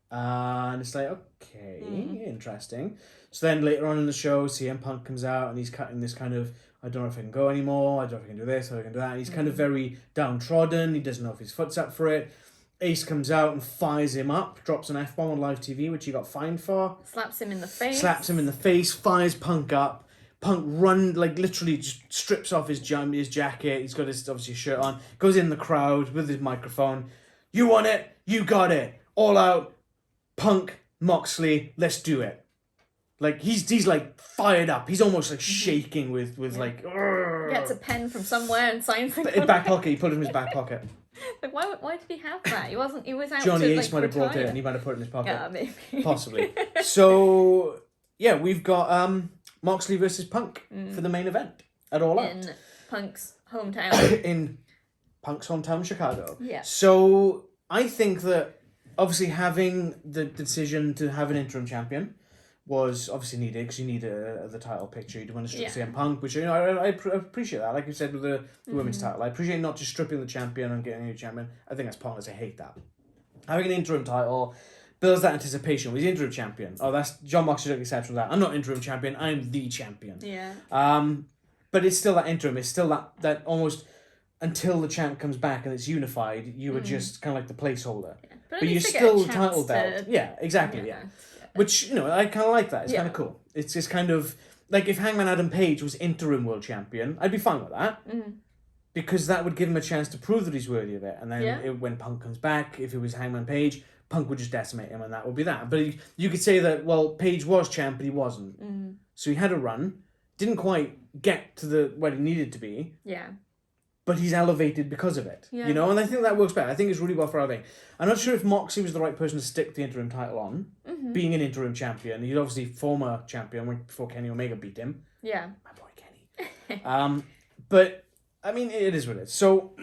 And it's like, okay, interesting. So then later on in the show, CM Punk comes out and he's cutting this kind of, I don't know if I can go anymore, I don't know if I can do this, I can do that. And he's kind of very downtrodden, he doesn't know if his foot's up for it. Ace comes out and fires him up, drops an F-bomb on live TV, which he got fined for. Slaps him in the face. Fires Punk up. Punk literally just strips off his jacket. He's got his, obviously, shirt on. Goes in the crowd with his microphone. You want it? You got it. All Out. Punk, Moxley, let's do it. Like, he's like, fired up. He's almost, like, shaking with like... Urgh. Gets a pen from somewhere and signs it. Back pocket. He put it in his back pocket. Like, why did he have that? He was out Johnny to, Ace might have brought it retire. and he might have put it in his pocket. Yeah, maybe. Possibly. So, yeah, we've got Moxley versus Punk for the main event at All Out. In Punk's hometown. In Punk's hometown, Chicago. Yeah. So, I think that, obviously, having the decision to have an interim champion was obviously needed, because you need the title picture. You want to strip CM Punk, which, I appreciate that. Like you said with the women's title, I appreciate not just stripping the champion and getting a new champion. I think that's pointless. I hate that. Having an interim title builds that anticipation. With the interim champion, that's John Moxley took exception to that. I'm not interim champion. I'm the champion. Yeah. But it's still that interim. It's still that almost until the champ comes back and it's unified. You were just kind of like the placeholder. Yeah. But you're still the title belt. Yeah, exactly. Yeah. Which, I kind of like that. It's kind of cool. It's just kind of... Like, if Hangman Adam Page was interim world champion, I'd be fine with that. Because that would give him a chance to prove that he's worthy of it. And then when Punk comes back, if it was Hangman Page, Punk would just decimate him and that would be that. But you could say that, well, Page was champ, but he wasn't. So he had a run. Didn't quite get to where he needed to be. Yeah. But he's elevated because of it, and I think that works better. I think it's really well for elevating. I'm not sure if Moxley was the right person to stick the interim title on, being an interim champion. He's obviously former champion before Kenny Omega beat him. Yeah. My boy Kenny. But, I mean, it is what it is. So,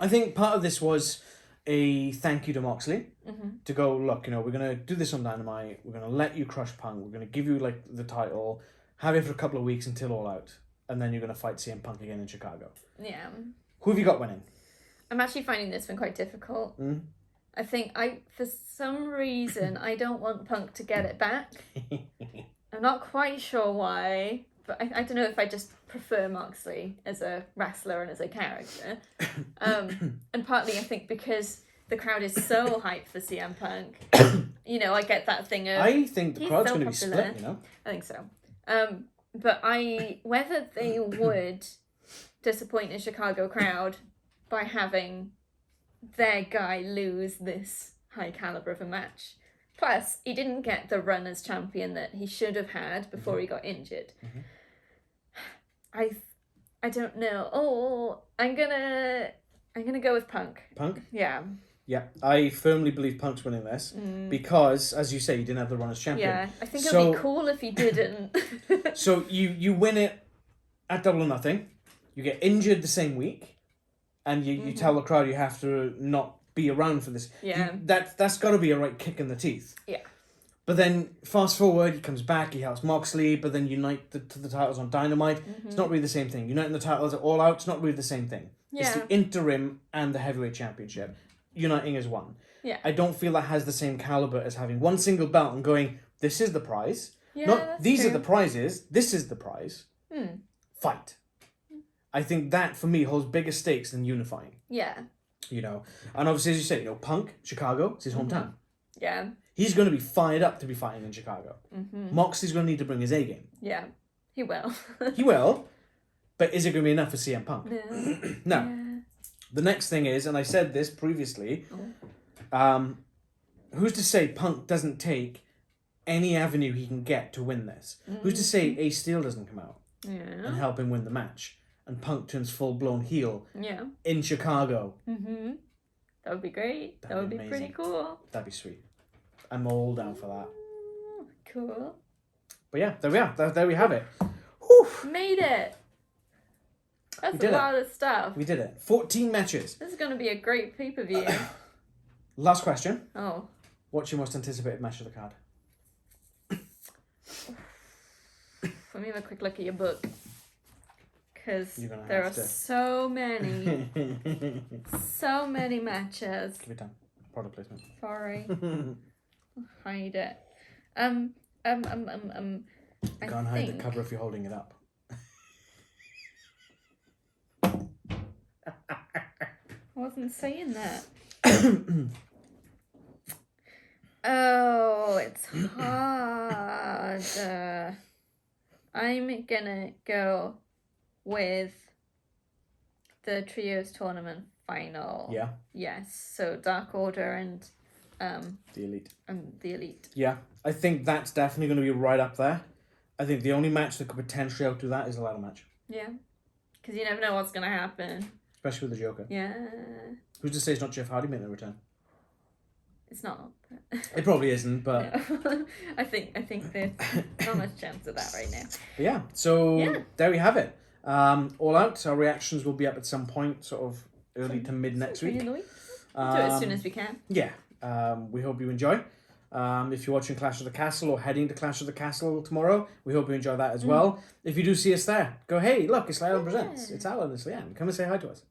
I think part of this was a thank you to Moxley to go, look, we're going to do this on Dynamite. We're going to let you crush Punk. We're going to give you, the title, have it for a couple of weeks until All Out. And then you're going to fight CM Punk again in Chicago. Yeah. Who have you got winning? I'm actually finding this one quite difficult. I think for some reason, I don't want Punk to get it back. I'm not quite sure why, but I don't know if I just prefer Moxley as a wrestler and as a character. And partly I think because the crowd is so hyped for CM Punk, I get that thing of... I think the crowd's going to be split, I think so. But whether they would disappoint the Chicago crowd by having their guy lose this high caliber of a match. Plus, he didn't get the run as champion that he should have had before he got injured. I don't know. Oh, I'm gonna go with Punk. Punk? Yeah. Yeah, I firmly believe Punk's winning this because, as you say, he didn't have the run as champion. Yeah, I think it'd be cool if he didn't. So you win it at Double or Nothing, you get injured the same week, and you tell the crowd you have to not be around for this. Yeah. That's got to be a right kick in the teeth. Yeah. But then, fast forward, he comes back, he helps Moxley, but then unite the titles on Dynamite. It's not really the same thing. Uniting the titles at All Out, it's not really the same thing. Yeah. It's the interim and the heavyweight championship. Uniting as one. Yeah. I don't feel that has the same caliber as having one single belt and going, this is the prize. Yeah, Not these true. are the prizes, this is the prize. Fight. I think that, for me, holds bigger stakes than unifying. Yeah. And obviously, as you said, Punk, Chicago, it's his hometown. Yeah. He's going to be fired up to be fighting in Chicago. Moxley's going to need to bring his A game. Yeah. He will. He will, but is it going to be enough for CM Punk? No. No. Yeah. The next thing is, and I said this previously, who's to say Punk doesn't take any avenue he can get to win this? Who's to say Ace Steel doesn't come out and help him win the match, and Punk turns full-blown heel in Chicago? That would be great. That would be amazing. pretty cool. That'd be sweet. I'm all down for that. Cool. But yeah, there we are. There we have it. Whew. Made it. That's a lot of stuff. We did it. 14 matches. This is going to be a great pay-per-view. Last question. Oh. What's your most anticipated match of the card? Let me have a quick look at your book. Because there are have to. so many matches. Give it time. Product placement. Sorry. Hide it. You can't hide the cover if you're holding it up. I wasn't saying that. Oh, it's hard. I'm gonna go with the trios tournament final. Yeah. Yes. So Dark Order and The Elite. The Elite. Yeah, I think that's definitely going to be right up there. I think the only match that could potentially outdo that is a ladder match. Yeah. Because you never know what's gonna happen. Especially with the Joker. Yeah. Who's to say it's not Jeff Hardy making a return? It's not. It probably isn't, but No. I think there's not much chance of that right now. yeah. So Yeah. there we have it. All Out. Our reactions will be up at some point, sort of early to mid next week. We'll do it as soon as we can. Yeah. We hope you enjoy. If you're watching Clash of the Castle or heading to Clash of the Castle tomorrow, we hope you enjoy that as well. If you do see us there, go, hey, look, it's Allin Presents. It's Allin, it's Leanne. Come and say hi to us.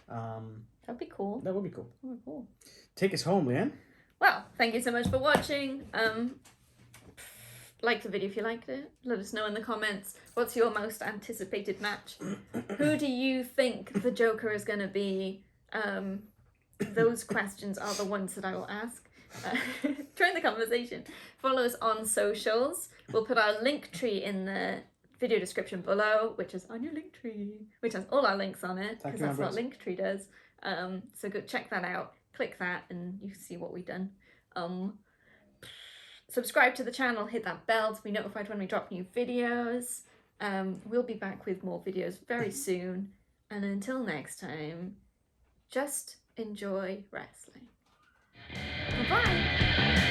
That'd be cool. That would be cool. Oh, cool. Take us home, Leanne. Well, thank you so much for watching. Like the video if you liked it. Let us know in the comments. What's your most anticipated match? Who do you think the Joker is going to be? Those questions are the ones that I will ask. Join the conversation. Follow us on socials. We'll put our link tree in the video description below, which is on your link tree, which has all our links on it, because that's what Linktree does. So go check that out. Click that and you can see what we've done. Subscribe to the channel, hit that bell to be notified when we drop new videos. We'll be back with more videos very soon. And until next time, just enjoy wrestling. Bye-bye.